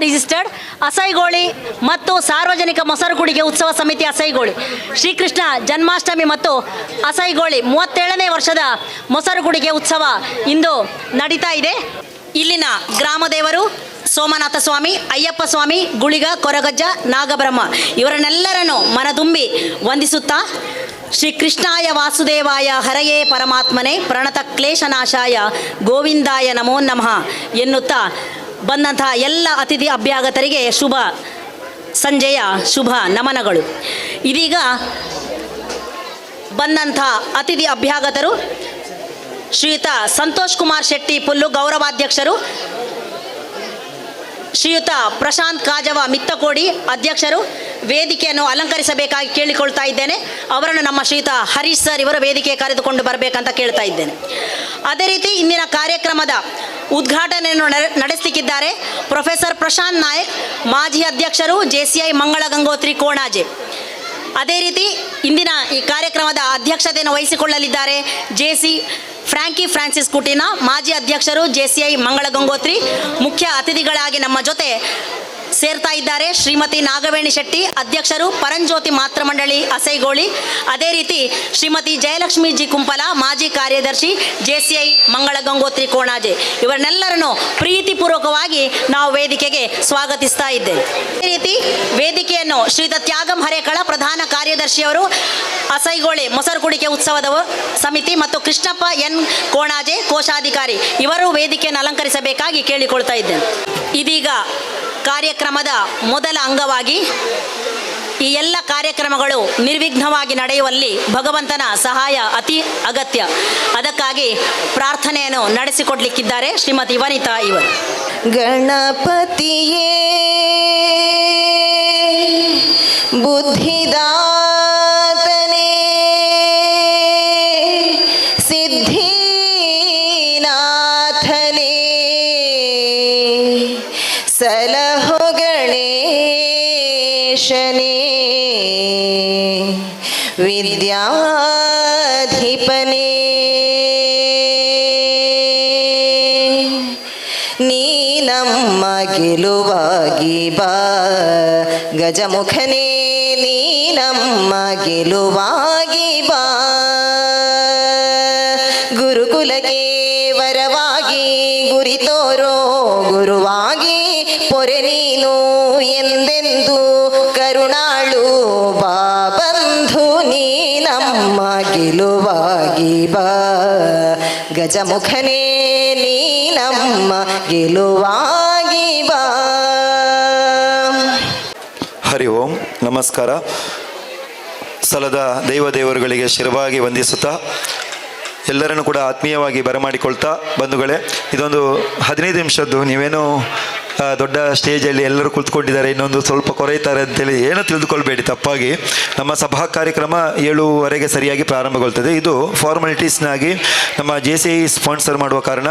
Registered ಅಸೈಗೋಳಿ ಮತ್ತು ಸಾರ್ವಜನಿಕ ಮೊಸರು ಕುಡಿಕೆ ಉತ್ಸವ ಸಮಿತಿ ಅಸೈಗೋಳಿ ಶ್ರೀಕೃಷ್ಣ ಜನ್ಮಾಷ್ಟಮಿ ಮತ್ತು ಅಸೈಗೋಳಿ 37ನೇ ವರ್ಷದ ಮೊಸರು ಕುಡಿಕೆ ಉತ್ಸವ ಇಂದು ನಡೀತಾ ಇದೆ. ಇಲ್ಲಿನ ಗ್ರಾಮದೇವರು ಸೋಮನಾಥ ಸ್ವಾಮಿ, ಅಯ್ಯಪ್ಪ ಸ್ವಾಮಿ, ಗುಳಿಗ, ಕೊರಗಜ್ಜ, ನಾಗಬ್ರಹ್ಮ ಇವರನ್ನೆಲ್ಲರನ್ನು ಮನದುಂಬಿ ವಂದಿಸುತ್ತಾ ಶ್ರೀ ಕೃಷ್ಣಾಯ ವಾಸುದೇವಾಯ ಹರಯೇ ಪರಮಾತ್ಮನೇ ಪ್ರಣತ ಕ್ಲೇಶನಾಶಾಯ ಗೋವಿಂದಾಯ ನಮೋ ನಮಃ ಎನ್ನುತ್ತಾ ಬಂದಂತಹ ಎಲ್ಲ ಅತಿಥಿ ಅಭ್ಯಾಗತರಿಗೆ ಶುಭ ಸಂಜೆಯ ಶುಭ ನಮನಗಳು. ಇದೀಗ ಬಂದಂಥ ಅತಿಥಿ ಅಭ್ಯಾಗತರು ಶ್ರೀಯುತ ಸಂತೋಷ್ ಕುಮಾರ್ ಶೆಟ್ಟಿ ಪುಲ್ಲು ಗೌರವಾಧ್ಯಕ್ಷರು, ಶ್ರೀಯುತ ಪ್ರಶಾಂತ್ ಕಾಜವ ಮಿತ್ತಕೋಡಿ ಅಧ್ಯಕ್ಷರು ವೇದಿಕೆಯನ್ನು ಅಲಂಕರಿಸಬೇಕಾಗಿ ಕೇಳಿಕೊಳ್ತಾ ಇದ್ದೇನೆ. ಅವರನ್ನು ನಮ್ಮ ಶ್ರೀಯುತ ಹರೀಶ್ ಸರ್ ಇವರು ವೇದಿಕೆ ಕರೆದುಕೊಂಡು ಬರಬೇಕಂತ ಕೇಳ್ತಾ ಇದ್ದೇನೆ. ಅದೇ ರೀತಿ ಇಂದಿನ ಕಾರ್ಯಕ್ರಮದ ಉದ್ಘಾಟನೆಯನ್ನು ನಡೆಸಲಿಕ್ಕಿದ್ದಾರೆ ಪ್ರೊಫೆಸರ್ ಪ್ರಶಾಂತ್ ನಾಯಕ್, ಮಾಜಿ ಅಧ್ಯಕ್ಷರು JCI ಮಂಗಳ ಗಂಗೋತ್ರಿ ಕೋಣಾಜೆ. ಅದೇ ರೀತಿ ಇಂದಿನ ಈ ಕಾರ್ಯಕ್ರಮದ ಅಧ್ಯಕ್ಷತೆಯನ್ನು ವಹಿಸಿಕೊಳ್ಳಲಿದ್ದಾರೆ JC ಫ್ರಾಂಕಿ ಫ್ರಾನ್ಸಿಸ್ ಕುಟಿನ, ಮಾಜಿ ಅಧ್ಯಕ್ಷರು JCI ಮಂಗಳ ಗಂಗೋತ್ರಿ. ಮುಖ್ಯ ಅತಿಥಿಗಳಾಗಿ ನಮ್ಮ ಜೊತೆ ಸೇರ್ತಾ ಇದ್ದಾರೆ ಶ್ರೀಮತಿ ನಾಗವೇಣಿ ಶೆಟ್ಟಿ, ಅಧ್ಯಕ್ಷರು ಪರಂಜ್ಯೋತಿ ಮಾತೃ ಮಂಡಳಿ ಅಸೈಗೋಳಿ. ಅದೇ ರೀತಿ ಶ್ರೀಮತಿ ಜಯಲಕ್ಷ್ಮಿ ಜಿ ಕುಂಪಲ, ಮಾಜಿ ಕಾರ್ಯದರ್ಶಿ JCI ಮಂಗಳ ಗಂಗೋತ್ರಿ ಕೋಣಾಜೆ. ಇವರನ್ನೆಲ್ಲರನ್ನು ಪ್ರೀತಿಪೂರ್ವಕವಾಗಿ ನಾವು ವೇದಿಕೆಗೆ ಸ್ವಾಗತಿಸ್ತಾ ಇದ್ದೇವೆ. ಅದೇ ರೀತಿ ವೇದಿಕೆಯನ್ನು ಶ್ರೀಯುತ ತ್ಯಾಗಂ ಹರೇಕಳ, ಪ್ರಧಾನ ಕಾರ್ಯದರ್ಶಿಯವರು ಅಸೈಗೋಳಿ ಮೊಸರು ಕುಡಿಕೆ ಉತ್ಸವದ ಸಮಿತಿ, ಮತ್ತು ಕೃಷ್ಣಪ್ಪ ಎನ್ ಕೋಣಾಜೆ ಕೋಶಾಧಿಕಾರಿ ಇವರು ವೇದಿಕೆಯನ್ನು ಅಲಂಕರಿಸಬೇಕಾಗಿ ಕೇಳಿಕೊಳ್ತಾ ಇದ್ದೇನೆ. ಇದೀಗ ಕಾರ್ಯಕ್ರಮದ ಮೊದಲ ಅಂಗವಾಗಿ ಈ ಎಲ್ಲ ಕಾರ್ಯಕ್ರಮಗಳು ನಿರ್ವಿಘ್ನವಾಗಿ ನಡೆಯುವಲ್ಲಿ ಭಗವಂತನ ಸಹಾಯ ಅತಿ ಅಗತ್ಯ. ಅದಕ್ಕಾಗಿ ಪ್ರಾರ್ಥನೆಯನ್ನು ನಡೆಸಿಕೊಡ್ಲಿಕ್ಕಿದ್ದಾರೆ ಶ್ರೀಮತಿ ವನಿತಾ ಇವರು. ಗಣಪತಿಯೇ ಬುದ್ಧಿದಾತನೇ ಸಿದ್ಧಿನಾಥನೇ ಸಲಹೋ ಗಣೇಶನೇ ವಿದ್ಯಾಧಿಪನೇ ನೀ ನಮ್ಮ ಗೆಲುವಾಗಿ ಬಾ ಗಜಮುಖನೇ, ನೀ ನಮ್ಮ ಗೆಲುವಾಗಿ ಬಾ ಗುರುಕುಲಕ್ಕೆ ವರವಾಗಿ ಗುರಿ ತೋರೋ ಗುರುವಾಗಿ ಪೊರೆ ನೀನು ಎಂದೆಂದು ಕರುಣಾಳು ಬಾ ಬಂಧು, ನೀ ನಮ್ಮ ಗೆಲುವಾಗಿ ಬಾ ಗಜಮುಖನೇ, ನೀ ನಮ್ಮ ಗೆಲುವಾಗಿ ಬಾ. ಹರಿ ಓಂ ನಮಸ್ಕಾರ. ಸ್ಥಳದ ದೇವರುಗಳಿಗೆ ಶಿರವಾಗಿ ವಂದಿಸುತ್ತಾ ಎಲ್ಲರನ್ನು ಕೂಡ ಆತ್ಮೀಯವಾಗಿ ಬರಮಾಡಿಕೊಳ್ತಾ, ಬಂಧುಗಳೇ, ಇದೊಂದು 15 ನಿಮಿಷದ್ದು, ನೀವೇನು ದೊಡ್ಡ ಸ್ಟೇಜಲ್ಲಿ ಎಲ್ಲರೂ ಕುಳಿತುಕೊಂಡಿದ್ದಾರೆ, ಇನ್ನೊಂದು ಸ್ವಲ್ಪ ಕೊರೆಯುತ್ತಾರೆ ಅಂತೇಳಿ ಏನೂ ತಿಳಿದುಕೊಳ್ಬೇಡಿ ತಪ್ಪಾಗಿ. ನಮ್ಮ ಸಭಾ ಕಾರ್ಯಕ್ರಮ 7:15 ಸರಿಯಾಗಿ ಪ್ರಾರಂಭಗೊಳ್ತದೆ. ಇದು ಫಾರ್ಮಾಲಿಟೀಸ್ನಾಗಿ ನಮ್ಮ JCI ಸ್ಪಾನ್ಸರ್ ಮಾಡುವ ಕಾರಣ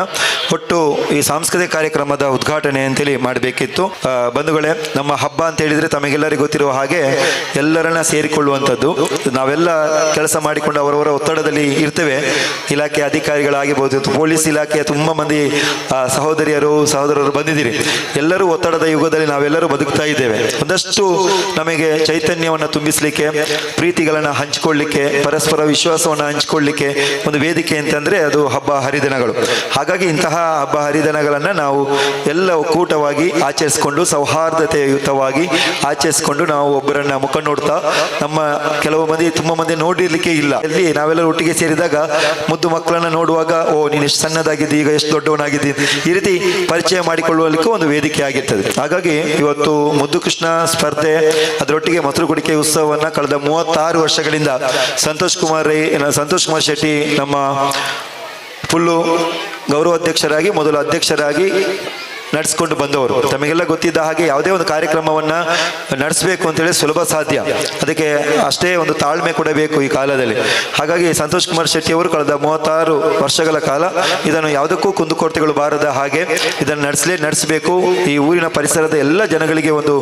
ಒಟ್ಟು ಈ ಸಾಂಸ್ಕೃತಿಕ ಕಾರ್ಯಕ್ರಮದ ಉದ್ಘಾಟನೆ ಅಂತೇಳಿ ಮಾಡಬೇಕಿತ್ತು. ಬಂಧುಗಳೇ, ನಮ್ಮ ಹಬ್ಬ ಅಂತ ಹೇಳಿದರೆ ತಮಗೆಲ್ಲರಿಗೂ ಗೊತ್ತಿರುವ ಹಾಗೆ ಎಲ್ಲರನ್ನ ಸೇರಿಕೊಳ್ಳುವಂಥದ್ದು. ನಾವೆಲ್ಲ ಕೆಲಸ ಮಾಡಿಕೊಂಡು ಅವರವರ ಒತ್ತಡದಲ್ಲಿ ಇರ್ತೇವೆ. ಇಲಾಖೆ ಅಧಿಕಾರಿಗಳಾಗಿರ್ಬೋದು, ಪೊಲೀಸ್ ಇಲಾಖೆಯ ತುಂಬ ಮಂದಿ ಸಹೋದರರು ಬಂದಿದ್ದೀರಿ. ಎಲ್ಲರೂ ಒತ್ತಡದ ಯುಗದಲ್ಲಿ ನಾವೆಲ್ಲರೂ ಬದುಕ್ತಾ ಇದ್ದೇವೆ. ಒಂದಷ್ಟು ನಮಗೆ ಚೈತನ್ಯವನ್ನು ತುಂಬಿಸಲಿಕ್ಕೆ, ಪ್ರೀತಿಗಳನ್ನು ಹಂಚಿಕೊಳ್ಳಿಕ್ಕೆ, ಪರಸ್ಪರ ವಿಶ್ವಾಸವನ್ನು ಹಂಚಿಕೊಳ್ಳಿಕ್ಕೆ ಒಂದು ವೇದಿಕೆ ಅಂತಂದರೆ ಅದು ಹಬ್ಬ ಹರಿದಿನಗಳು. ಹಾಗಾಗಿ ಇಂತಹ ಹಬ್ಬ ಹರಿದಿನಗಳನ್ನು ನಾವು ಎಲ್ಲ ಒಕ್ಕೂಟವಾಗಿ ಆಚರಿಸಿಕೊಂಡು, ಸೌಹಾರ್ದತೆಯುತವಾಗಿ ಆಚರಿಸಿಕೊಂಡು, ನಾವು ಒಬ್ಬರನ್ನ ಮುಖ ನೋಡ್ತಾ, ನಮ್ಮ ಕೆಲವು ಮಂದಿ ತುಂಬ ಮಂದಿ ನೋಡಿರ್ಲಿಕ್ಕೆ ಇಲ್ಲ, ಅಲ್ಲಿ ನಾವೆಲ್ಲರೂ ಒಟ್ಟಿಗೆ ಸೇರಿದಾಗ ಮುದ್ದು ಮಕ್ಕಳನ್ನು ನೋಡುವಾಗ, ಓ ನೀನು ಎಷ್ಟು ಸಣ್ಣದಾಗಿದ್ದಿ, ಈಗ ಎಷ್ಟು ದೊಡ್ಡವನಾಗಿದ್ದಿ, ಈ ರೀತಿ ಪರಿಚಯ ಮಾಡಿಕೊಳ್ಳಲಿಕ್ಕೆ ಒಂದು ವೇದಿಕೆ ಆಗಿರ್ತದೆ. ಹಾಗಾಗಿ ಇವತ್ತು ಮುದ್ದು ಕೃಷ್ಣ ಸ್ಪರ್ಧೆ, ಅದರೊಟ್ಟಿಗೆ ಮೊಸರು ಕುಡಿಕೆ ಉತ್ಸವವನ್ನು ಕಳೆದ 36 ವರ್ಷಗಳಿಂದ ಸಂತೋಷ್ ಕುಮಾರ್ ಶೆಟ್ಟಿ ನಮ್ಮ ಫುಲ್ಲು ಗೌರವಾಧ್ಯಕ್ಷರಾಗಿ, ಮೊದಲು ಅಧ್ಯಕ್ಷರಾಗಿ ನಡೆಸ್ಕೊಂಡು ಬಂದವರು. ತಮಗೆಲ್ಲ ಗೊತ್ತಿದ್ದ ಹಾಗೆ ಯಾವುದೇ ಒಂದು ಕಾರ್ಯಕ್ರಮವನ್ನು ನಡೆಸಬೇಕು ಅಂತೇಳಿ ಸುಲಭ ಸಾಧ್ಯ, ಅದಕ್ಕೆ ಅಷ್ಟೇ ಒಂದು ತಾಳ್ಮೆ ಕೂಡ ಬೇಕು ಈ ಕಾಲದಲ್ಲಿ. ಹಾಗಾಗಿ ಸಂತೋಷ್ ಕುಮಾರ್ ಶೆಟ್ಟಿ ಅವರು ಕಳೆದ 36 ವರ್ಷಗಳ ಕಾಲ ಇದನ್ನು ಯಾವುದಕ್ಕೂ ಕುಂದುಕೊರತೆಗಳು ಬಾರದ ಹಾಗೆ ಇದನ್ನು ನಡೆಸಬೇಕು. ಈ ಊರಿನ ಪರಿಸರದ ಎಲ್ಲ ಜನಗಳಿಗೆ ಒಂದು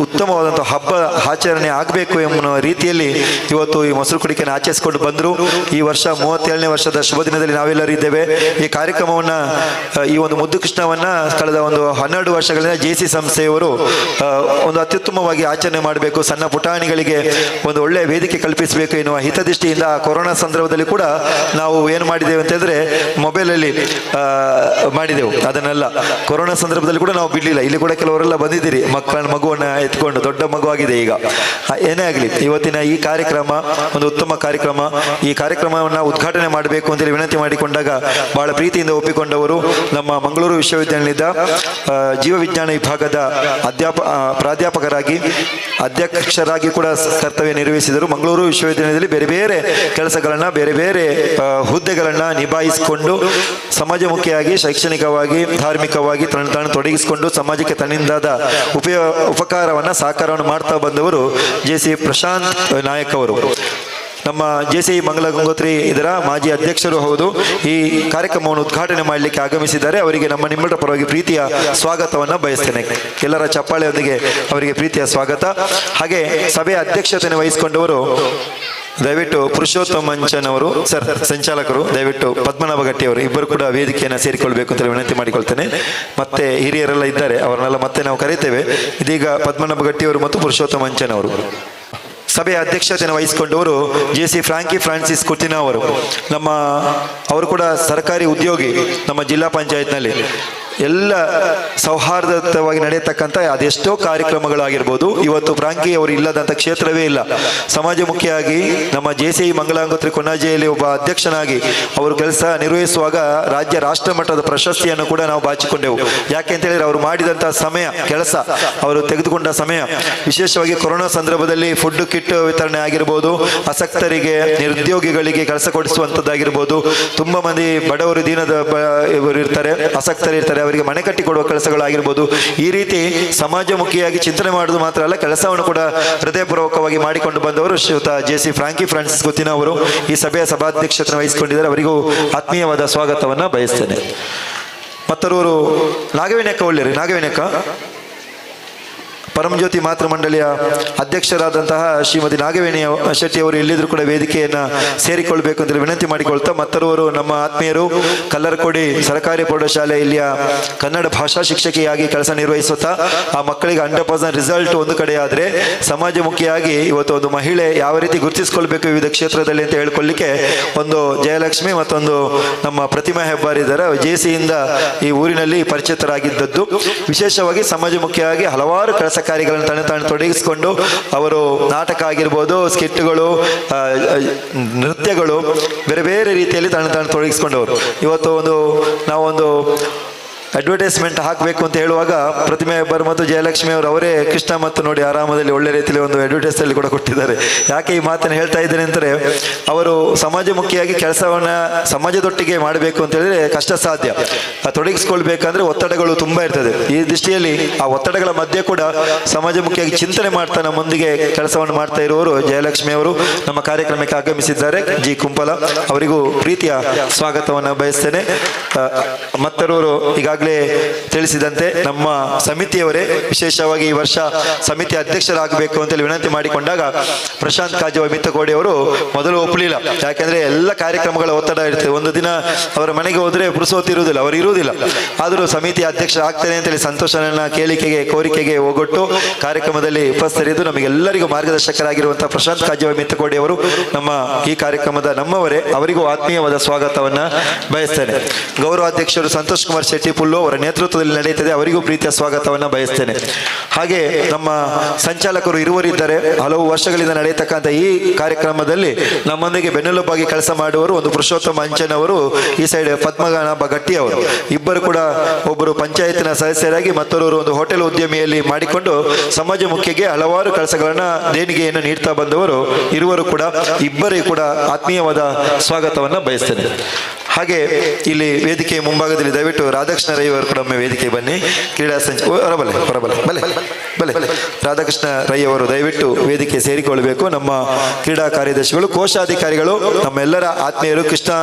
ಉತ್ತಮವಾದಂಥ ಹಬ್ಬ ಆಚರಣೆ ಆಗಬೇಕು ಎಂಬ ರೀತಿಯಲ್ಲಿ ಇವತ್ತು ಈ ಮೊಸರು ಕುಡಿಕೆಯನ್ನು ಆಚರಿಸಿಕೊಂಡು ಬಂದರು. ಈ ವರ್ಷ 37ನೇ ವರ್ಷದ ಶುಭ ದಿನದಲ್ಲಿ ನಾವೆಲ್ಲರೂ ಇದ್ದೇವೆ. ಈ ಕಾರ್ಯಕ್ರಮವನ್ನು, ಈ ಒಂದು ಮುದ್ದು ಕೃಷ್ಣವನ್ನು ಕಳೆದ ಒಂದು 12 ವರ್ಷಗಳಿಂದ JC ಸಂಸ್ಥೆಯವರು ಒಂದು ಅತ್ಯುತ್ತಮವಾಗಿ ಆಚರಣೆ ಮಾಡಬೇಕು, ಸಣ್ಣ ಪುಟಾಣಿಗಳಿಗೆ ಒಂದು ಒಳ್ಳೆಯ ವೇದಿಕೆ ಕಲ್ಪಿಸಬೇಕು ಎನ್ನುವ ಹಿತದೃಷ್ಟಿಯಿಂದ ಕೊರೋನಾ ಸಂದರ್ಭದಲ್ಲಿ ಕೂಡ ನಾವು ಏನು ಮಾಡಿದ್ದೇವೆ ಅಂತ ಹೇಳಿದ್ರೆ ಮೊಬೈಲಲ್ಲಿ ಮಾಡಿದೆವು. ಅದನ್ನೆಲ್ಲ ಕೊರೋನಾ ಸಂದರ್ಭದಲ್ಲಿ ಕೂಡ ನಾವು ಬಿಡಲಿಲ್ಲ. ಇಲ್ಲಿ ಕೂಡ ಕೆಲವರೆಲ್ಲ ಬಂದಿದ್ದೀರಿ, ಮಗುವನ್ನು ಎತ್ಕೊಂಡು, ದೊಡ್ಡ ಮಗುವಾಗಿದೆ ಈಗ. ಏನೇ ಆಗಲಿ, ಇವತ್ತಿನ ಈ ಕಾರ್ಯಕ್ರಮ ಒಂದು ಉತ್ತಮ ಕಾರ್ಯಕ್ರಮ. ಈ ಕಾರ್ಯಕ್ರಮವನ್ನು ಉದ್ಘಾಟನೆ ಮಾಡಬೇಕು ಅಂತೇಳಿ ವಿನಂತಿ ಮಾಡಿಕೊಂಡಾಗ ಬಹಳ ಪ್ರೀತಿಯಿಂದ ಒಪ್ಪಿಕೊಂಡವರು ನಮ್ಮ ಮಂಗಳೂರು ವಿಶ್ವವಿದ್ಯಾನಿಲಯದ ಜೀವವಿಜ್ಞಾನ ವಿಭಾಗದ ಪ್ರಾಧ್ಯಾಪಕರಾಗಿ ಅಧ್ಯಕ್ಷರಾಗಿ ಕೂಡ ಕರ್ತವ್ಯ ನಿರ್ವಹಿಸಿದರು. ಮಂಗಳೂರು ವಿಶ್ವವಿದ್ಯಾನಿಲಯದಲ್ಲಿ ಬೇರೆ ಬೇರೆ ಕೆಲಸಗಳನ್ನು, ಬೇರೆ ಬೇರೆ ಹುದ್ದೆಗಳನ್ನು ನಿಭಾಯಿಸಿಕೊಂಡು ಸಮಾಜಮುಖಿಯಾಗಿ, ಶೈಕ್ಷಣಿಕವಾಗಿ, ಧಾರ್ಮಿಕವಾಗಿ ತಾನು ತೊಡಗಿಸಿಕೊಂಡು ಸಮಾಜಕ್ಕೆ ತನ್ನಿಂದಾದ ಉಪಕಾರವನ್ನು, ಸಹಕಾರವನ್ನು ಮಾಡ್ತಾ ಬಂದವರು JC ಪ್ರಶಾಂತ್ ನಾಯಕ್ ಅವರು. ನಮ್ಮ JC ಮಂಗಲ ಗಂಗೋತ್ರಿ ಇದರ ಮಾಜಿ ಅಧ್ಯಕ್ಷರು ಹೌದು. ಈ ಕಾರ್ಯಕ್ರಮವನ್ನು ಉದ್ಘಾಟನೆ ಮಾಡಲಿಕ್ಕೆ ಆಗಮಿಸಿದ್ದಾರೆ. ಅವರಿಗೆ ನಮ್ಮ ನಿಮ್ಮೆಲ್ಲರ ಪರವಾಗಿ ಪ್ರೀತಿಯ ಸ್ವಾಗತವನ್ನು ಬಯಸ್ತೇನೆ. ಎಲ್ಲರ ಚಪ್ಪಾಳೆಯೊಂದಿಗೆ ಅವರಿಗೆ ಪ್ರೀತಿಯ ಸ್ವಾಗತ. ಹಾಗೆ ಸಭೆಯ ಅಧ್ಯಕ್ಷತೆಯನ್ನು ವಹಿಸಿಕೊಂಡವರು ದಯವಿಟ್ಟು ಪುರುಷೋತ್ತಮ ಮಂಚನ್ ಅವರು ಸರ್, ಸಂಚಾಲಕರು. ದಯವಿಟ್ಟು ಪದ್ಮನಾಭ ಗಟ್ಟಿ ಅವರು ಇಬ್ಬರು ಕೂಡ ವೇದಿಕೆಯನ್ನು ಸೇರಿಕೊಳ್ಬೇಕು ಅಂತ ವಿನಂತಿ ಮಾಡಿಕೊಳ್ತೇನೆ. ಮತ್ತೆ ಹಿರಿಯರೆಲ್ಲ ಇದ್ದಾರೆ, ಅವರನ್ನೆಲ್ಲ ಮತ್ತೆ ನಾವು ಕರೀತೇವೆ. ಇದೀಗ ಪದ್ಮನಾಭ ಗಟ್ಟಿ ಅವರು ಮತ್ತು ಪುರುಷೋತ್ತಮ ಮಂಚನ್ ಅವರು. ಸಭೆಯ ಅಧ್ಯಕ್ಷತೆಯನ್ನು ವಹಿಸಿಕೊಂಡವರು JC ಫ್ರಾಂಕಿ ಫ್ರಾನ್ಸಿಸ್ ಕುತಿನಾ ಅವರು. ಅವರು ಕೂಡ ಸರ್ಕಾರಿ ಉದ್ಯೋಗಿ. ನಮ್ಮ ಜಿಲ್ಲಾ ಪಂಚಾಯತ್ನಲ್ಲಿ ಎಲ್ಲ ಸೌಹಾರ್ದಯುತವಾಗಿ ನಡೆಯತಕ್ಕಂಥ ಅದೆಷ್ಟೋ ಕಾರ್ಯಕ್ರಮಗಳಾಗಿರ್ಬೋದು. ಇವತ್ತು ಫ್ರಾಂಕಿ ಅವರು ಇಲ್ಲದಂಥ ಕ್ಷೇತ್ರವೇ ಇಲ್ಲ. ಸಮಾಜಮುಖಿಯಾಗಿ ನಮ್ಮ JC ಮಂಗಲಾಂಗೋತ್ರಿ ಕೊನಾಜೆಯಲ್ಲಿ ಒಬ್ಬ ಅಧ್ಯಕ್ಷನಾಗಿ ಅವರು ಕೆಲಸ ನಿರ್ವಹಿಸುವಾಗ ರಾಜ್ಯ ರಾಷ್ಟ್ರ ಮಟ್ಟದ ಪ್ರಶಸ್ತಿಯನ್ನು ಕೂಡ ನಾವು ಬಾಚಿಕೊಂಡೆವು. ಯಾಕೆ ಅಂತ ಹೇಳಿದ್ರೆ ಅವರು ಮಾಡಿದಂಥ ಸಮಯ, ಕೆಲಸ, ಅವರು ತೆಗೆದುಕೊಂಡ ಸಮಯ, ವಿಶೇಷವಾಗಿ ಕೊರೋನಾ ಸಂದರ್ಭದಲ್ಲಿ ಫುಡ್ ಕಿಟ್ ವಿತರಣೆ ಆಗಿರ್ಬೋದು, ಅಸಕ್ತರಿಗೆ, ನಿರುದ್ಯೋಗಿಗಳಿಗೆ ಕೆಲಸ ಕೊಡಿಸುವಂಥದ್ದಾಗಿರ್ಬೋದು, ತುಂಬ ಮಂದಿ ಬಡವರು, ದೀನದ ಇವರು ಇರ್ತಾರೆ, ಅಸಕ್ತರು ಇರ್ತಾರೆ, ಅವರಿಗೆ ಮನೆ ಕಟ್ಟಿಕೊಡುವ ಕೆಲಸಗಳಾಗಿರ್ಬೋದು. ಈ ರೀತಿ ಸಮಾಜಮುಖಿಯಾಗಿ ಚಿಂತನೆ ಮಾಡುವುದು ಮಾತ್ರ ಅಲ್ಲ, ಕೆಲಸವನ್ನು ಕೂಡ ಹೃದಯಪೂರ್ವಕವಾಗಿ ಮಾಡಿಕೊಂಡು ಬಂದವರು ಶ್ರೀಯುತ JC ಫ್ರಾಂಕಿ ಫ್ರಾನ್ಸಿಸ್ ಕುತಿನಾ ಅವರು ಈ ಸಭೆಯ ಸಭಾಧ್ಯಕ್ಷತೆಯನ್ನು ವಹಿಸಿಕೊಂಡಿದ್ದಾರೆ. ಅವರಿಗೂ ಆತ್ಮೀಯವಾದ ಸ್ವಾಗತವನ್ನು ಬಯಸ್ತೇನೆ. ಮತ್ತವರು ನಾಗವೇಣಿಯಕ್ಕ ಒಳ್ಳೆಯರು. ನಾಗವೇಣಿಯಕ್ಕ ಪರಮಜ್ಯೋತಿ ಮಾತೃ ಮಂಡಳಿಯ ಅಧ್ಯಕ್ಷರಾದಂತಹ ಶ್ರೀಮತಿ ನಾಗವೇಣಿ ಶೆಟ್ಟಿ ಅವರು ಎಲ್ಲಿದ್ರು ಕೂಡ ವೇದಿಕೆಯನ್ನು ಸೇರಿಕೊಳ್ಬೇಕು ಅಂತ ವಿನಂತಿ ಮಾಡಿಕೊಳ್ತಾ, ಮತ್ತವರು ನಮ್ಮ ಆತ್ಮೀಯರು ಕಲ್ಲರಕೋಡಿ ಸರ್ಕಾರಿ ಪ್ರೌಢಶಾಲೆ ಇಲ್ಲಿಯ ಕನ್ನಡ ಭಾಷಾ ಶಿಕ್ಷಕಿಯಾಗಿ ಕೆಲಸ ನಿರ್ವಹಿಸುತ್ತಾ ಆ ಮಕ್ಕಳಿಗೆ 100% ರಿಸಲ್ಟ್ ಒಂದು ಕಡೆ ಆದರೆ, ಸಮಾಜಮುಖಿಯಾಗಿ ಇವತ್ತು ಒಂದು ಮಹಿಳೆ ಯಾವ ರೀತಿ ಗುರುತಿಸಿಕೊಳ್ಬೇಕು ವಿವಿಧ ಕ್ಷೇತ್ರದಲ್ಲಿ ಅಂತ ಹೇಳ್ಕೊಳ್ಳಿಕ್ಕೆ ಒಂದು ಜಯಲಕ್ಷ್ಮಿ ಮತ್ತೊಂದು ನಮ್ಮ ಪ್ರತಿಮಾ ಹೆಬ್ಬಾರ್ ಇದ್ದಾರೆ. JCಯಿಂದ ಈ ಊರಿನಲ್ಲಿ ಪರಿಚಿತರಾಗಿದ್ದದ್ದು. ವಿಶೇಷವಾಗಿ ಸಮಾಜಮುಖಿಯಾಗಿ ಹಲವಾರು ಕೆಲಸ ಕಾರ್ಯಗಳನ್ನು ತಾನು ತೊಡಗಿಸಿಕೊಂಡು ಅವರು ನಾಟಕ ಆಗಿರ್ಬೋದು, ಸ್ಕಿಟ್ಗಳು, ನೃತ್ಯಗಳು, ಬೇರೆ ಬೇರೆ ರೀತಿಯಲ್ಲಿ ತಾನು ತೊಡಗಿಸಿಕೊಂಡವರು. ಇವತ್ತು ನಾವೊಂದು ಅಡ್ವರ್ಟೈಸ್ಮೆಂಟ್ ಹಾಕಬೇಕು ಅಂತ ಹೇಳುವಾಗ ಪ್ರತಿಮೆ ಹೆಬ್ಬಾರ್ ಮತ್ತು ಜಯಲಕ್ಷ್ಮಿ ಅವರು ಅವರೇ ಕೃಷ್ಣ ಮತ್ತು ನೋಡಿ ಆರಾಮದಲ್ಲಿ ಒಳ್ಳೆ ರೀತಿಯಲ್ಲಿ ಒಂದು ಅಡ್ವರ್ಟೈಸಲ್ಲಿ ಕೂಡ ಕೊಟ್ಟಿದ್ದಾರೆ. ಯಾಕೆ ಈ ಮಾತನ್ನು ಹೇಳ್ತಾ ಇದ್ದೇನೆ ಅಂದರೆ, ಅವರು ಸಮಾಜಮುಖಿಯಾಗಿ ಕೆಲಸವನ್ನು ಸಮಾಜದೊಟ್ಟಿಗೆ ಮಾಡಬೇಕು ಅಂತ ಹೇಳಿದ್ರೆ ಕಷ್ಟ ಸಾಧ್ಯ. ತೊಡಗಿಸ್ಕೊಳ್ಬೇಕಂದ್ರೆ ಒತ್ತಡಗಳು ತುಂಬ ಇರ್ತದೆ. ಈ ದೃಷ್ಟಿಯಲ್ಲಿ ಆ ಒತ್ತಡಗಳ ಮಧ್ಯೆ ಕೂಡ ಸಮಾಜಮುಖಿಯಾಗಿ ಚಿಂತನೆ ಮಾಡ್ತಾ ನಮ್ಮೊಂದಿಗೆ ಕೆಲಸವನ್ನು ಮಾಡ್ತಾ ಇರುವವರು ಜಯಲಕ್ಷ್ಮಿ ಅವರು ನಮ್ಮ ಕಾರ್ಯಕ್ರಮಕ್ಕೆ ಆಗಮಿಸಿದ್ದಾರೆ. G ಕುಂಪಲ ಅವರಿಗೂ ಪ್ರೀತಿಯ ಸ್ವಾಗತವನ್ನು ಬಯಸ್ತೇನೆ. ಮತ್ತವರು ಈಗಾಗಲೇ ತಿಳಿಸಿದಂತೆ ನಮ್ಮ ಸಮಿತಿಯವರೇ ವಿಶೇಷವಾಗಿ ಈ ವರ್ಷ ಸಮಿತಿ ಅಧ್ಯಕ್ಷರಾಗಬೇಕು ಅಂತೇಳಿ ವಿನಂತಿ ಮಾಡಿಕೊಂಡಾಗ ಪ್ರಶಾಂತ್ ಕಾಜವ ಮಿತ್ತಕೋಡಿ ಅವರು ಮೊದಲು ಒಪ್ಪಲಿಲ್ಲ. ಯಾಕೆಂದ್ರೆ ಎಲ್ಲ ಕಾರ್ಯಕ್ರಮಗಳ ಒತ್ತಡ ಇರ್ತದೆ. ಒಂದು ದಿನ ಅವರ ಮನೆಗೆ ಹೋದ್ರೆ ಪುರುಸೋತಿರುವುದಿಲ್ಲ, ಅವರು ಇರುವುದಿಲ್ಲ. ಆದರೂ ಸಮಿತಿ ಅಧ್ಯಕ್ಷರಾಗ್ತೇನೆ ಅಂತೇಳಿ ಸಂತೋಷನ ಕೇಳಿಕೆಗೆ, ಕೋರಿಕೆಗೆ ಹೋಗೊಟ್ಟು ಕಾರ್ಯಕ್ರಮದಲ್ಲಿ ಉಪಸ್ಥಿತರಿದ್ದು ನಮಗೆಲ್ಲರಿಗೂ ಮಾರ್ಗದರ್ಶಕರಾಗಿರುವಂತಹ ಪ್ರಶಾಂತ್ ಕಾಜವ ಮಿತ್ತಕೋಡಿ ಅವರು ನಮ್ಮ ಈ ಕಾರ್ಯಕ್ರಮದ ನಮ್ಮವರೇ. ಅವರಿಗೂ ಆತ್ಮೀಯವಾದ ಸ್ವಾಗತವನ್ನ ಬಯಸ್ತೇನೆ. ಗೌರವಾಧ್ಯಕ್ಷರು ಸಂತೋಷ್ ಕುಮಾರ್ ಶೆಟ್ಟಿ ಪುಲ್ಲು ಅವರ ನೇತೃತ್ವದಲ್ಲಿ ನಡೆಯುತ್ತದೆ. ಅವರಿಗೂ ಪ್ರೀತಿಯ ಸ್ವಾಗತವನ್ನು ಬಯಸ್ತೇನೆ. ಹಾಗೆ ನಮ್ಮ ಸಂಚಾಲಕರು ಇರುವರಿದ್ದಾರೆ. ಹಲವು ವರ್ಷಗಳಿಂದ ನಡೆಯತಕ್ಕಂಥ ಈ ಕಾರ್ಯಕ್ರಮದಲ್ಲಿ ನಮ್ಮೊಂದಿಗೆ ಬೆನ್ನೆಲುಬಾಗಿ ಕೆಲಸ ಮಾಡುವವರು ಒಂದು ಪುರುಷೋತ್ತಮ ಮಂಚನ್ ಅವರು, ಈ ಸೈಡ್ ಪದ್ಮನಾಭ ಗಟ್ಟಿ ಅವರು. ಇಬ್ಬರು ಕೂಡ ಒಬ್ಬರು ಪಂಚಾಯತಿನ ಸದಸ್ಯರಾಗಿ ಮತ್ತೊಬ್ಬರು ಒಂದು ಹೋಟೆಲ್ ಉದ್ಯಮಿಯಲ್ಲಿ ಮಾಡಿಕೊಂಡು ಸಮಾಜಮುಖಿಗೆ ಹಲವಾರು ಕೆಲಸಗಳನ್ನ ದೇಣಿಗೆಯನ್ನು ನೀಡ್ತಾ ಬಂದವರು ಇರುವರು ಕೂಡ. ಇಬ್ಬರಿಗೂ ಕೂಡ ಆತ್ಮೀಯವಾದ ಸ್ವಾಗತವನ್ನು ಬಯಸ್ತೇನೆ. ಹಾಗೆ ಇಲ್ಲಿ ವೇದಿಕೆ ಮುಂಭಾಗದಲ್ಲಿ ದಯವಿಟ್ಟು ರಾಧಾಕೃಷ್ಣ ರೈ ಅವರು ಕೂಡ ಒಮ್ಮೆ ವೇದಿಕೆ ಬನ್ನಿ. ಕ್ರೀಡಾ ಹೊರಬಲೆ ರಾಧಾಕೃಷ್ಣ ರೈ ಅವರು ದಯವಿಟ್ಟು ವೇದಿಕೆ ಸೇರಿಕೊಳ್ಳಬೇಕು. ನಮ್ಮ ಕ್ರೀಡಾ ಕಾರ್ಯದರ್ಶಿಗಳು, ಕೋಶಾಧಿಕಾರಿಗಳು, ನಮ್ಮೆಲ್ಲರ ಆತ್ಮೀಯರು,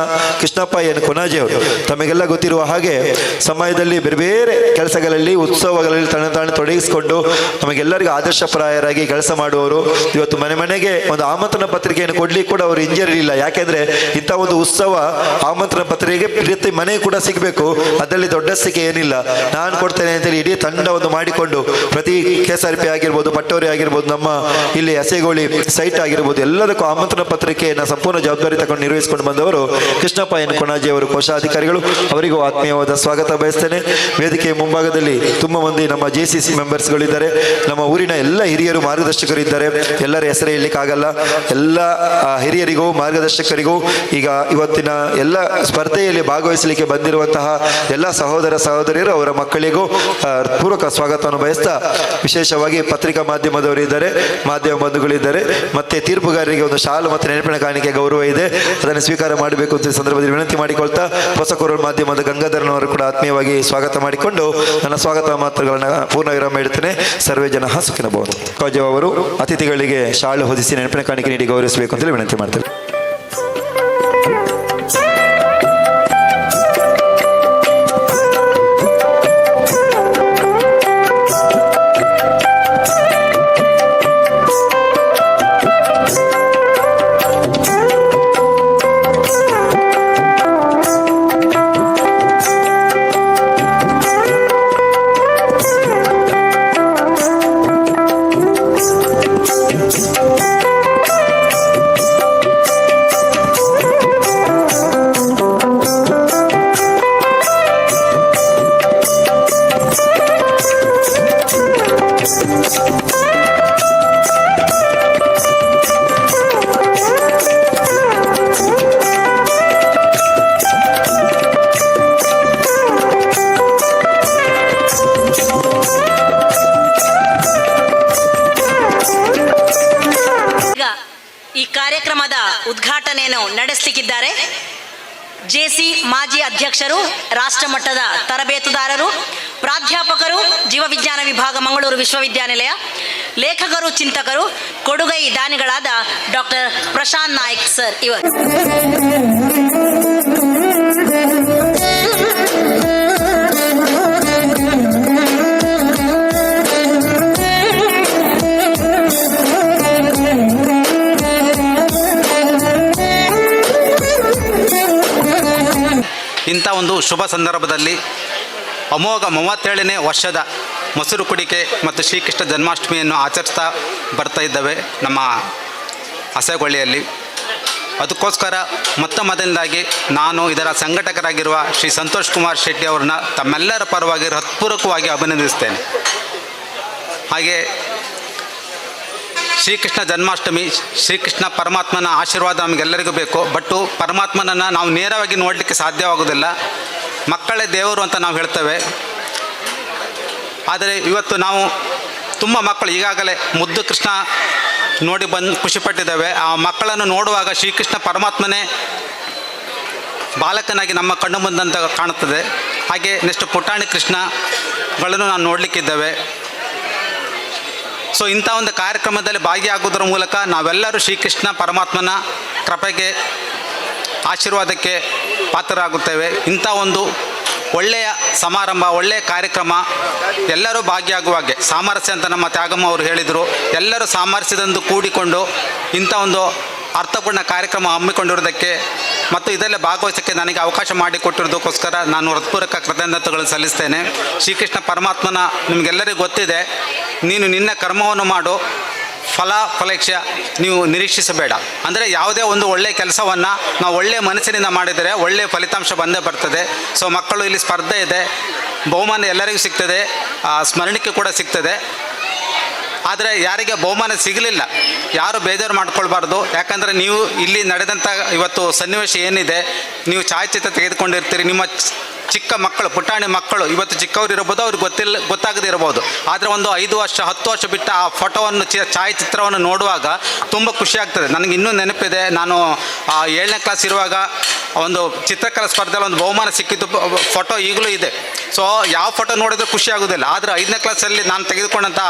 ಕೃಷ್ಣಪ್ಪ ಎನ್ ಕೊನಾಜಿ ಅವರು. ತಮಗೆಲ್ಲ ಗೊತ್ತಿರುವ ಹಾಗೆ ಸಮಯದಲ್ಲಿ ಬೇರೆ ಬೇರೆ ಕೆಲಸಗಳಲ್ಲಿ, ಉತ್ಸವಗಳಲ್ಲಿ ತಾನು ತೊಡಗಿಸಿಕೊಂಡು ನಮಗೆಲ್ಲರಿಗೂ ಆದರ್ಶಪ್ರಾಯರಾಗಿ ಕೆಲಸ ಮಾಡುವವರು. ಇವತ್ತು ಮನೆ ಮನೆಗೆ ಒಂದು ಆಮಂತ್ರಣ ಪತ್ರಿಕೆಯನ್ನು ಕೊಡ್ಲಿಕ್ಕೆ ಕೂಡ ಅವರು ಹಿಂಜರಿಲಿಲ್ಲ. ಯಾಕೆಂದ್ರೆ ಇಂಥ ಒಂದು ಉತ್ಸವ ಆಮಂತ್ರಣ ಪತ್ರಿಕೆ ಪ್ರತಿ ಮನೆ ಕೂಡ ಸಿಗಬೇಕು, ಅದರಲ್ಲಿ ದೊಡ್ಡಸ್ತಿಕೆ ಏನಿಲ್ಲ, ನಾನು ಕೊಡ್ತೇನೆ ಅಂತೇಳಿ ಇಡೀ ತಂಡವನ್ನು ಮಾಡಿಕೊಂಡು ಪ್ರತಿ KSRP ಆಗಿರ್ಬೋದು, ಪಟ್ಟೋರಿ ಆಗಿರ್ಬೋದು, ನಮ್ಮ ಇಲ್ಲಿ ಹಸೆಗೋಳಿ ಸೈಟ್ ಆಗಿರ್ಬೋದು, ಎಲ್ಲದಕ್ಕೂ ಆಮಂತ್ರಣ ಪತ್ರಿಕೆಯನ್ನು ಸಂಪೂರ್ಣ ಜವಾಬ್ದಾರಿ ತಗೊಂಡು ನಿರ್ವಹಿಸಿಕೊಂಡು ಬಂದವರು ಕೃಷ್ಣಪ್ಪ ಎನ್ ಕೊಣಾಜಿ ಅವರು, ಕೋಶಾಧಿಕಾರಿಗಳು. ಅವರಿಗೂ ಆತ್ಮೀಯವಾದ ಸ್ವಾಗತ ಬಯಸ್ತೇನೆ. ವೇದಿಕೆಯ ಮುಂಭಾಗದಲ್ಲಿ ತುಂಬ ಮಂದಿ ನಮ್ಮ JCC ಮೆಂಬರ್ಸ್ಗಳಿದ್ದಾರೆ, ನಮ್ಮ ಊರಿನ ಎಲ್ಲ ಹಿರಿಯರು, ಮಾರ್ಗದರ್ಶಕರು ಇದ್ದಾರೆ. ಎಲ್ಲರ ಹೆಸರೇ ಹೇಳಲಿಕ್ಕಾಗಲ್ಲ. ಎಲ್ಲ ಹಿರಿಯರಿಗೂ ಮಾರ್ಗದರ್ಶಕರಿಗೂ ಈಗ ಇವತ್ತಿನ ಎಲ್ಲ ಸ್ಪರ್ಧೆಯಲ್ಲಿ ಭಾಗವಹಿಸಲಿಕ್ಕೆ ಬಂದಿರುವಂತಹ ಎಲ್ಲ ಸಹೋದರ ಸಹೋದರಿಯರು, ಅವರ ಮಕ್ಕಳಿಗೂ ಪೂರ್ವಕ ಸ್ವಾಗತವನ್ನು ಬಯಸ್ತಾ, ವಿಶೇಷವಾಗಿ ಪತ್ರಿಕಾ ಮಾಧ್ಯಮದವರು ಇದ್ದಾರೆ, ಮಾಧ್ಯಮ ಬಂಧುಗಳಿದ್ದಾರೆ, ಮತ್ತೆ ತೀರ್ಪುಗಾರರಿಗೆ ಒಂದು ಶಾಲು ಮತ್ತು ನೆನಪಿನ ಕಾಣಿಕೆ ಗೌರವ ಇದೆ, ಅದನ್ನು ಸ್ವೀಕಾರ ಮಾಡಬೇಕು ಅಂತ ಈ ಸಂದರ್ಭದಲ್ಲಿ ವಿನಂತಿ ಮಾಡಿಕೊಳ್ತಾ, ಹೊಸಕೋರಲ್ ಮಾಧ್ಯಮದ ಗಂಗಾಧರನವರು ಕೂಡ ಆತ್ಮೀಯವಾಗಿ ಸ್ವಾಗತ ಮಾಡಿಕೊಂಡು ನನ್ನ ಸ್ವಾಗತ ಮಾತುಗಳನ್ನು ಪೂರ್ಣ ವಿರಾಮ ಇಡ್ತೇನೆ. ಸರ್ವೇ ಜನ ಸುಖಿನಬಹುದು. ಕಾಜವ್ ಅವರು ಅತಿಥಿಗಳಿಗೆ ಶಾಲು ಹೊದಿಸಿ ನೆನಪಿನ ಕಾಣಿಕೆ ನೀಡಿ ಗೌರವಿಸಬೇಕು ಅಂತೇಳಿ ವಿನಂತಿ ಮಾಡ್ತೇವೆ. ಈ ಕಾರ್ಯಕ್ರಮದ ಉದ್ಘಾಟನೆಯನ್ನು ನಡೆಸಲಿಕ್ಕಿದ್ದಾರೆ JC ಮಾಜಿ ಅಧ್ಯಕ್ಷರು, ರಾಷ್ಟ್ರ ಮಟ್ಟದ ತರಬೇತುದಾರರು, ಪ್ರಾಧ್ಯಾಪಕರು, ಜೀವವಿಜ್ಞಾನ ವಿಭಾಗ, ಮಂಗಳೂರು ವಿಶ್ವವಿದ್ಯಾನಿಲಯ, ಲೇಖಕರು, ಚಿಂತಕರು, ಕೊಡುಗೈ ದಾನಿಗಳಾದ ಡಾಕ್ಟರ್ ಪ್ರಶಾಂತ್ ನಾಯ್ಕ್ ಸರ್ ಇವರು. ಇಂಥ ಒಂದು ಶುಭ ಸಂದರ್ಭದಲ್ಲಿ ಅಮೋಘ 37ನೇ ವರ್ಷದ ಮೊಸರು ಕುಡಿಕೆ ಮತ್ತು ಶ್ರೀಕೃಷ್ಣ ಜನ್ಮಾಷ್ಟಮಿಯನ್ನು ಆಚರಿಸ್ತಾ ಬರ್ತಾ ಇದ್ದಾವೆ ನಮ್ಮ ಹಸೆಗೊಳ್ಳಿಯಲ್ಲಿ. ಅದಕ್ಕೋಸ್ಕರ ಮೊದಲನೇದಾಗಿ ನಾನು ಇದರ ಸಂಘಟಕರಾಗಿರುವ ಶ್ರೀ ಸಂತೋಷ್ ಕುಮಾರ್ ಶೆಟ್ಟಿ ಅವ್ರನ್ನ ತಮ್ಮೆಲ್ಲರ ಪರವಾಗಿ ಹೃತ್ಪೂರ್ವಕವಾಗಿ ಅಭಿನಂದಿಸ್ತೇನೆ. ಹಾಗೆ ಶ್ರೀಕೃಷ್ಣ ಜನ್ಮಾಷ್ಟಮಿ, ಶ್ರೀಕೃಷ್ಣ ಪರಮಾತ್ಮನ ಆಶೀರ್ವಾದ ನಮಗೆಲ್ಲರಿಗೂ ಬೇಕು. ಬಟ್ಟು ಪರಮಾತ್ಮನನ್ನು ನಾವು ನೇರವಾಗಿ ನೋಡಲಿಕ್ಕೆ ಸಾಧ್ಯವಾಗೋದಿಲ್ಲ. ಮಕ್ಕಳೇ ದೇವರು ಅಂತ ನಾವು ಹೇಳ್ತೇವೆ. ಆದರೆ ಇವತ್ತು ನಾವು ತುಂಬ ಮಕ್ಕಳು ಈಗಾಗಲೇ ಮುದ್ದು ಕೃಷ್ಣ ನೋಡಿ ಖುಷಿಪಟ್ಟಿದ್ದೇವೆ. ಆ ಮಕ್ಕಳನ್ನು ನೋಡುವಾಗ ಶ್ರೀಕೃಷ್ಣ ಪರಮಾತ್ಮನೇ ಬಾಲಕನಾಗಿ ನಮ್ಮ ಕಣ್ಣು ಮುಂದಂತ ಕಾಣುತ್ತದೆ. ಹಾಗೆ ನೆಕ್ಸ್ಟ್ ಪುಟಾಣಿ ಕೃಷ್ಣಗಳನ್ನು ನಾವು ನೋಡಲಿಕ್ಕಿದ್ದೇವೆ. ಸೊ ಇಂಥ ಒಂದು ಕಾರ್ಯಕ್ರಮದಲ್ಲಿ ಭಾಗಿಯಾಗುವುದರ ಮೂಲಕ ನಾವೆಲ್ಲರೂ ಶ್ರೀಕೃಷ್ಣ ಪರಮಾತ್ಮನ ಕೃಪೆಗೆ, ಆಶೀರ್ವಾದಕ್ಕೆ ಪಾತ್ರರಾಗುತ್ತೇವೆ. ಇಂಥ ಒಂದು ಒಳ್ಳೆಯ ಸಮಾರಂಭ, ಒಳ್ಳೆಯ ಕಾರ್ಯಕ್ರಮ, ಎಲ್ಲರೂ ಭಾಗಿಯಾಗುವಾಗೆ ಸಾಮರಸ್ಯ ಅಂತ ನಮ್ಮ ತ್ಯಾಗಮ್ಮ ಅವರು ಹೇಳಿದರು. ಎಲ್ಲರೂ ಸಾಮರಸ್ಯದಂದು ಕೂಡಿಕೊಂಡು ಇಂಥ ಒಂದು ಅರ್ಥಪೂರ್ಣ ಕಾರ್ಯಕ್ರಮ ಹಮ್ಮಿಕೊಂಡಿರೋದಕ್ಕೆ ಮತ್ತು ಇದರಲ್ಲೇ ಭಾಗವಹಿಸೋಕ್ಕೆ ನನಗೆ ಅವಕಾಶ ಮಾಡಿಕೊಟ್ಟಿರೋದಕ್ಕೋಸ್ಕರ ನಾನು ಹೃತ್ಪೂರ್ವಕ ಕೃತಜ್ಞತೆಗಳನ್ನು ಸಲ್ಲಿಸ್ತೇನೆ. ಶ್ರೀಕೃಷ್ಣ ಪರಮಾತ್ಮನ ನಿಮಗೆಲ್ಲರಿಗೂ ಗೊತ್ತಿದೆ, ನೀನು ನಿನ್ನ ಕರ್ಮವನ್ನು ಮಾಡು, ಫಲಾಪೇಕ್ಷೆ ನೀವು ನಿರೀಕ್ಷಿಸಬೇಡ. ಅಂದರೆ ಯಾವುದೇ ಒಂದು ಒಳ್ಳೆಯ ಕೆಲಸವನ್ನು ನಾವು ಒಳ್ಳೆಯ ಮನಸ್ಸಿನಿಂದ ಮಾಡಿದರೆ ಒಳ್ಳೆಯ ಫಲಿತಾಂಶ ಬಂದೇ ಬರ್ತದೆ. ಸೊ ಮಕ್ಕಳು ಇಲ್ಲಿ ಸ್ಪರ್ಧೆ ಇದೆ, ಬಹುಮಾನ ಎಲ್ಲರಿಗೂ ಸಿಗ್ತದೆ, ಸ್ಮರಣಿಕೆ ಕೂಡ ಸಿಗ್ತದೆ. ಆದರೆ ಯಾರಿಗೆ ಬಹುಮಾನ ಸಿಗಲಿಲ್ಲ ಯಾರು ಬೇಜಾರು ಮಾಡ್ಕೊಳ್ಬಾರ್ದು. ಯಾಕಂದರೆ ನೀವು ಇಲ್ಲಿ ನಡೆದಂಥ ಇವತ್ತು ಸನ್ನಿವೇಶ ಏನಿದೆ, ನೀವು ಛಾಯಾಚಿತ್ರ ತೆಗೆದುಕೊಂಡಿರ್ತೀರಿ. ನಿಮ್ಮ ಚಿಕ್ಕ ಮಕ್ಕಳು, ಪುಟಾಣಿ ಮಕ್ಕಳು ಇವತ್ತು ಚಿಕ್ಕವರು ಇರ್ಬೋದು, ಅವ್ರಿಗೆ ಗೊತ್ತಾಗದೇ ಇರ್ಬೋದು. ಆದರೆ ಒಂದು 5 ವರ್ಷ 10 ವರ್ಷ ಬಿಟ್ಟ ಆ ಫೋಟೋವನ್ನು, ಛಾಯಾಚಿತ್ರವನ್ನು ನೋಡುವಾಗ ತುಂಬ ಖುಷಿ ಆಗ್ತದೆ. ನನಗೆ ಇನ್ನೂ ನೆನಪಿದೆ, ನಾನು 7ನೇ ಕ್ಲಾಸ್ ಇರುವಾಗ ಒಂದು ಚಿತ್ರಕಲಾ ಸ್ಪರ್ಧೆಯಲ್ಲಿ ಒಂದು ಬಹುಮಾನ ಸಿಕ್ಕಿದ್ದು ಫೋಟೋ ಈಗಲೂ ಇದೆ. ಸೊ ಸೊ ಯಾವ ಫೋಟೋ ನೋಡಿದ್ರೆ ಖುಷಿ ಆಗೋದಿಲ್ಲ. ಆದರೆ 5ನೇ ಕ್ಲಾಸಲ್ಲಿ ನಾನು ತೆಗೆದುಕೊಂಡಂಥ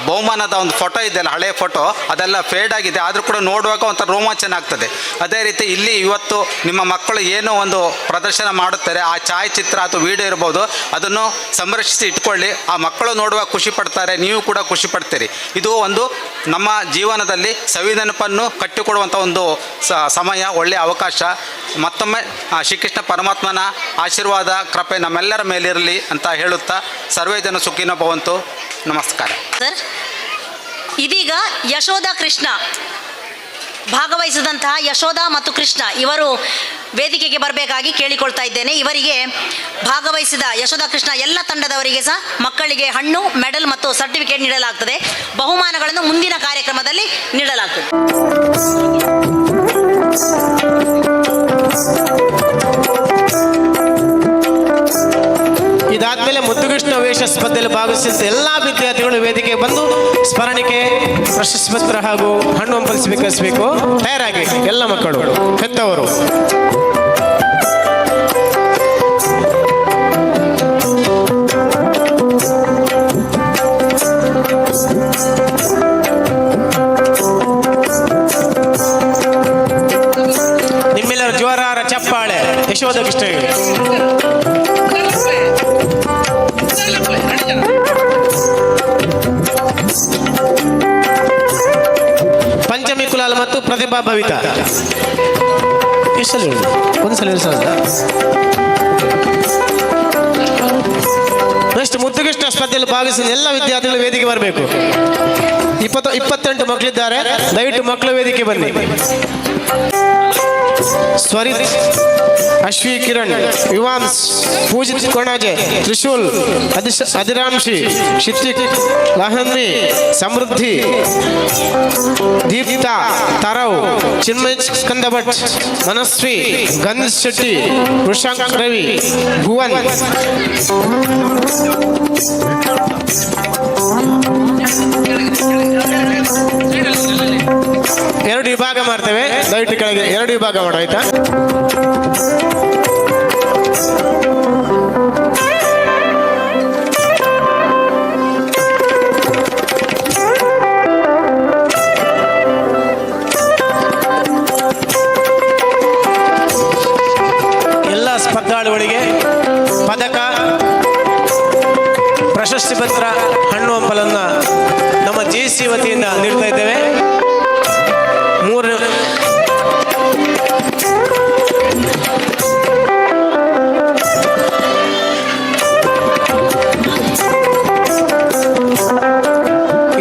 ಬಹುಮಾನದ ಒಂದು ಫೋಟೋ ಇದೆಯಲ್ಲ, ಹಳೆಯ ಫೋಟೋ, ಅದೆಲ್ಲ ಫೇಡ್ ಆಗಿದೆ, ಆದರೂ ಕೂಡ ನೋಡುವಾಗ ಒಂಥರ ರೋಮಾಂಚನ ಆಗ್ತದೆ. ಅದೇ ರೀತಿ ಇಲ್ಲಿ ಇವತ್ತು ನಿಮ್ಮ ಮಕ್ಕಳು ಏನೋ ಒಂದು ಪ್ರದರ್ಶನ ಮಾಡುತ್ತಾರೆ, ಆ ಛಾಯಾಚಿತ್ರ ಅಥವಾ ವಿಡಿಯೋ ಇರ್ಬೋದು, ಅದನ್ನು ಸಂರಕ್ಷಿಸಿ ಇಟ್ಕೊಳ್ಳಿ. ಆ ಮಕ್ಕಳು ನೋಡುವಾಗ ಖುಷಿ ಪಡ್ತಾರೆ, ನೀವು ಕೂಡ ಖುಷಿ ಪಡ್ತೀರಿ. ಇದು ಒಂದು ನಮ್ಮ ಜೀವನದಲ್ಲಿ ಸವಿನೆನಪನ್ನು ಕಟ್ಟಿಕೊಡುವಂಥ ಒಂದು ಸಮಯ, ಒಳ್ಳೆಯ ಅವಕಾಶ. ಮತ್ತೊಮ್ಮೆ ಶ್ರೀಕೃಷ್ಣ ಪರಮಾತ್ಮನ ಆಶೀರ್ವಾದ ಕೃಪೆ ನಮ್ಮೆಲ್ಲರ ಮೇಲಿರಲಿ ಅಂತ ಹೇಳುತ್ತಾ ಸರ್ವೇ ಜನ ಸುಖಿನೋ ಭವಂತು. ನಮಸ್ಕಾರ ಸರ್. ಇದೀಗ ಯಶೋಧ ಕೃಷ್ಣ ಭಾಗವಹಿಸಿದಂತಹ ಯಶೋಧ ಮತ್ತು ಕೃಷ್ಣ ಇವರು ವೇದಿಕೆಗೆ ಬರಬೇಕಾಗಿ ಕೇಳಿಕೊಳ್ತಾ ಇದ್ದೇನೆ. ಇವರಿಗೆ ಭಾಗವಹಿಸಿದ ಯಶೋಧ ಕೃಷ್ಣ ಎಲ್ಲ ತಂಡದವರಿಗೆ ಸಹ ಮಕ್ಕಳಿಗೆ ಹಣ್ಣು, ಮೆಡಲ್ ಮತ್ತು ಸರ್ಟಿಫಿಕೇಟ್ ನೀಡಲಾಗ್ತದೆ. ಬಹುಮಾನಗಳನ್ನು ಮುಂದಿನ ಕಾರ್ಯಕ್ರಮದಲ್ಲಿ ನೀಡಲಾಗ್ತದೆ. ಇದಾದ್ಮೇಲೆ ಮುದ್ದುಕೃಷ್ಣ ವೇಷ ಸ್ಪರ್ಧೆಯಲ್ಲಿ ಭಾಗವಹಿಸಿದ ಎಲ್ಲ ವಿದ್ಯಾರ್ಥಿಗಳು ವೇದಿಕೆ ಬಂದು ಸ್ಮರಣಿಕೆ, ಪ್ರಶಸ್ತಿ ಪತ್ರ ಹಾಗೂ ಹಣ್ಣು ಹಂಪಲಿಸಬೇಕು. ತಯಾರಾಗಿ ಎಲ್ಲ ಮಕ್ಕಳು, ಹೆತ್ತವರು. ನಿಮ್ಮೆಲ್ಲರ ಜೋರಾರ ಚಪ್ಪಾಳೆ ಯಶೋಧ ಕೃಷ್ಣಗೆ. ಪಂಚಮಿ ಕುಲಾಲ್ ಮತ್ತು ಪ್ರತಿಭಾ ಭವಿತಾ. ಎಷ್ಟಲ್ಲಿ ಒಂದ್ಸಲ ನೆಕ್ಸ್ಟ್ ಮುದ್ದುಕೃಷ್ಣ ಸ್ಪರ್ಧೆಯಲ್ಲಿ ಭಾಗವಹಿಸಿದ ಎಲ್ಲ ವಿದ್ಯಾರ್ಥಿಗಳು ವೇದಿಕೆ ಬರಬೇಕು. 28 ಮಕ್ಕಳಿದ್ದಾರೆ, ದಯವಿಟ್ಟು ಮಕ್ಕಳ ವೇದಿಕೆ ಬನ್ನಿ. ಸ್ವರಿತ್, ಅಶ್ವಿ ಕಿರಣ್, ವಿವಾಂಶ್, ಪೂಜಿತ್ ಕೊಣಾಜೆ, ತ್ರಿಶೂಲ್, ಅಧಿರಾಂಶಿ, ಶಿತ್ತಿಕ್, ಲಹನ್ವಿ, ಸಮೃದ್ಧಿ, ದೀಪ್ತಾ, ತರವ್, ಚಿನ್ಮಯ್ ಸ್ಕಂದಭಟ್, ಮನಸ್ವಿ, ಗಣೇಶ್ ಶೆಟ್ಟಿ, ವೃಷಾಂಕ್ ರವಿ, ಭುವನ್. ಎರಡು ವಿಭಾಗ ಮಾಡ್ತೇವೆ, ದಯವಿಟ್ಟು ಕೆಳಗೆ 2 ವಿಭಾಗ ಮಾಡು, ಆಯ್ತಾ? ಎಲ್ಲ ಸ್ಪರ್ಧಾಳುಗಳಿಗೆ ಪದಕ, ಪ್ರಶಸ್ತಿ ಪತ್ರ, ಹಣ್ಣು ಹಂಪಲನ್ನು ನಮ್ಮ JC ವತಿಯಿಂದ ನೀಡ್ತಾ ಇದ್ದೇವೆ.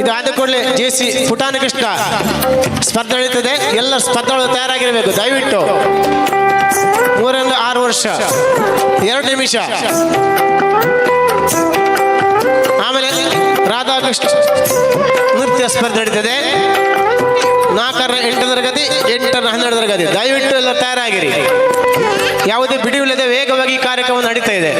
ಇದಾದ ಕೂಡಲೇ JC ಪುಟಾಣಿ ಕೃಷ್ಣ ಸ್ಪರ್ಧೆ ನಡೀತದೆ. ಎಲ್ಲ ಸ್ಪರ್ಧೆಗಳು ತಯಾರಾಗಿರಬೇಕು. ದಯವಿಟ್ಟು 3 ರಿಂದ 6 ವರ್ಷ 2 ನಿಮಿಷ. ಆಮೇಲೆ ರಾಧಾಕೃಷ್ಣ ನೃತ್ಯ ಸ್ಪರ್ಧೆ ನಡೀತದೆ. 4 ರ 8 ತರಗತಿ, 8 ರ 12 ತರಗತಿ. ದಯವಿಟ್ಟು ಎಲ್ಲ ತಯಾರಾಗಿರಿ. ಯಾವುದೇ ಬಿಡುವಿಲ್ಲದೆ ವೇಗವಾಗಿ ಕಾರ್ಯಕ್ರಮ ನಡೀತಾ ಇದೆ.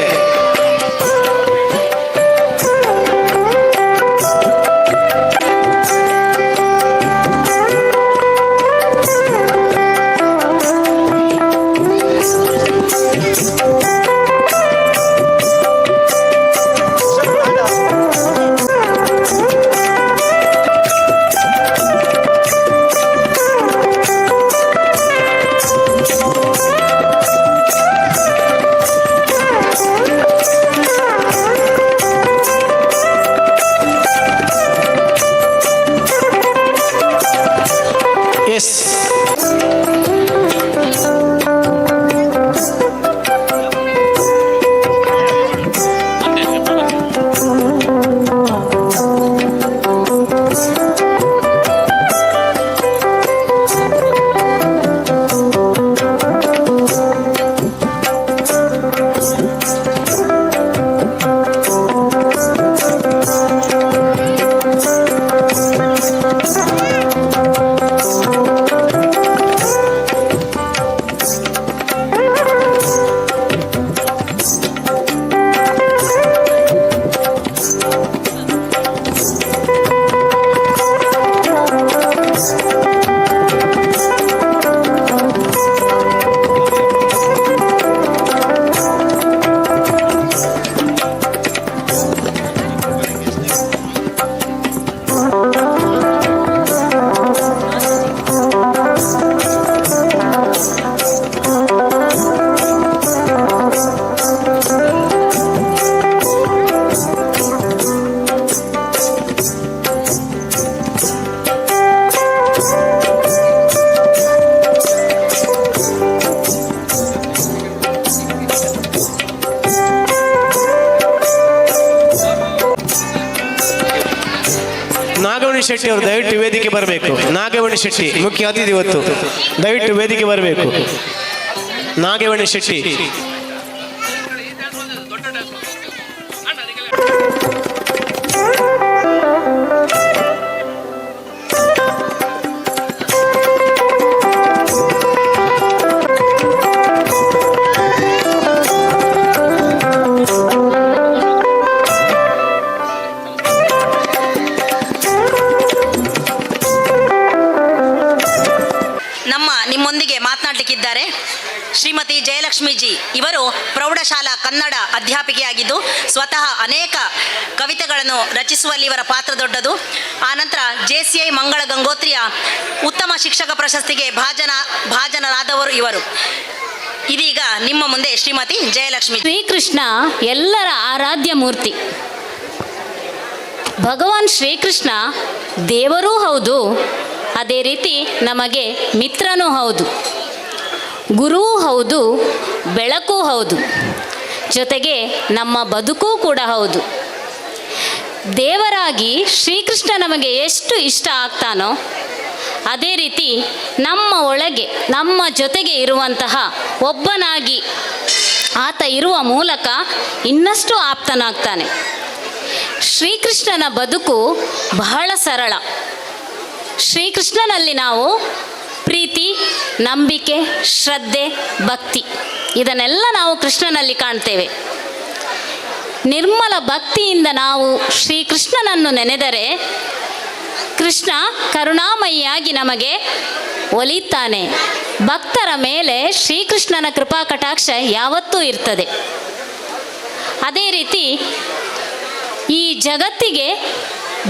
ನಾಗಮಣಿ ಶೆಟ್ಟಿ ಅವರು ದಯವಿಟ್ಟು ವೇದಿಕೆ ಬರಬೇಕು. ನಾಗಮಣಿ ಶೆಟ್ಟಿ ಮುಖ್ಯ ಅತಿಥಿ ಇವತ್ತು, ದಯವಿಟ್ಟು ವೇದಿಕೆ ಬರಬೇಕು. ನಾಗಮಣಿ ಶೆಟ್ಟಿ. ನಿಮ್ಮೊಂದಿಗೆ ಮಾತನಾಡಲಿಕ್ಕಿದ್ದಾರೆ ಶ್ರೀಮತಿ ಜಯಲಕ್ಷ್ಮೀಜಿ. ಇವರು ಪ್ರೌಢಶಾಲಾ ಕನ್ನಡ ಅಧ್ಯಾಪಿಕೆಯಾಗಿದ್ದು ಸ್ವತಃ ಅನೇಕ ಕವಿತೆಗಳನ್ನು ರಚಿಸುವಲ್ಲಿ ಇವರ ಪಾತ್ರ ದೊಡ್ಡದು. ಆನಂತರ JCI ಮಂಗಳ ಗಂಗೋತ್ರಿಯ ಉತ್ತಮ ಶಿಕ್ಷಕ ಪ್ರಶಸ್ತಿಗೆ ಭಾಜನರಾದವರು ಇವರು. ಇದೀಗ ನಿಮ್ಮ ಮುಂದೆ ಶ್ರೀಮತಿ ಜಯಲಕ್ಷ್ಮಿ. ಶ್ರೀಕೃಷ್ಣ ಎಲ್ಲರ ಆರಾಧ್ಯ ಮೂರ್ತಿ. ಭಗವಾನ್ ಶ್ರೀಕೃಷ್ಣ ದೇವರೂ ಹೌದು, ಅದೇ ರೀತಿ ನಮಗೆ ಮಿತ್ರನೂ ಹೌದು, ಗುರುವೂ ಹೌದು, ಬೆಳಕೂ ಹೌದು, ಜೊತೆಗೆ ನಮ್ಮ ಬದುಕೂ ಕೂಡ ಹೌದು. ದೇವರಾಗಿ ಶ್ರೀಕೃಷ್ಣ ನಮಗೆ ಎಷ್ಟು ಇಷ್ಟ ಆಗ್ತಾನೋ ಅದೇ ರೀತಿ ನಮ್ಮ ಒಳಗೆ ನಮ್ಮ ಜೊತೆಗೆ ಇರುವಂತಹ ಒಬ್ಬನಾಗಿ ಆತ ಇರುವ ಮೂಲಕ ಇನ್ನಷ್ಟು ಆಪ್ತನಾಗ್ತಾನೆ. ಶ್ರೀಕೃಷ್ಣನ ಬದುಕು ಬಹಳ ಸರಳ. ಶ್ರೀಕೃಷ್ಣನಲ್ಲಿ ನಾವು ಪ್ರೀತಿ, ನಂಬಿಕೆ, ಶ್ರದ್ಧೆ, ಭಕ್ತಿ ಇದನ್ನೆಲ್ಲ ನಾವು ಕೃಷ್ಣನಲ್ಲಿ ಕಾಣ್ತೇವೆ. ನಿರ್ಮಲ ಭಕ್ತಿಯಿಂದ ನಾವು ಶ್ರೀಕೃಷ್ಣನನ್ನು ನೆನೆದರೆ ಕೃಷ್ಣ ಕರುಣಾಮಯಿಯಾಗಿ ನಮಗೆ ಒಲಿತಾನೆ. ಭಕ್ತರ ಮೇಲೆ ಶ್ರೀಕೃಷ್ಣನ ಕೃಪಾ ಕಟಾಕ್ಷ ಯಾವತ್ತೂ ಇರ್ತದೆ. ಅದೇ ರೀತಿ ಈ ಜಗತ್ತಿಗೆ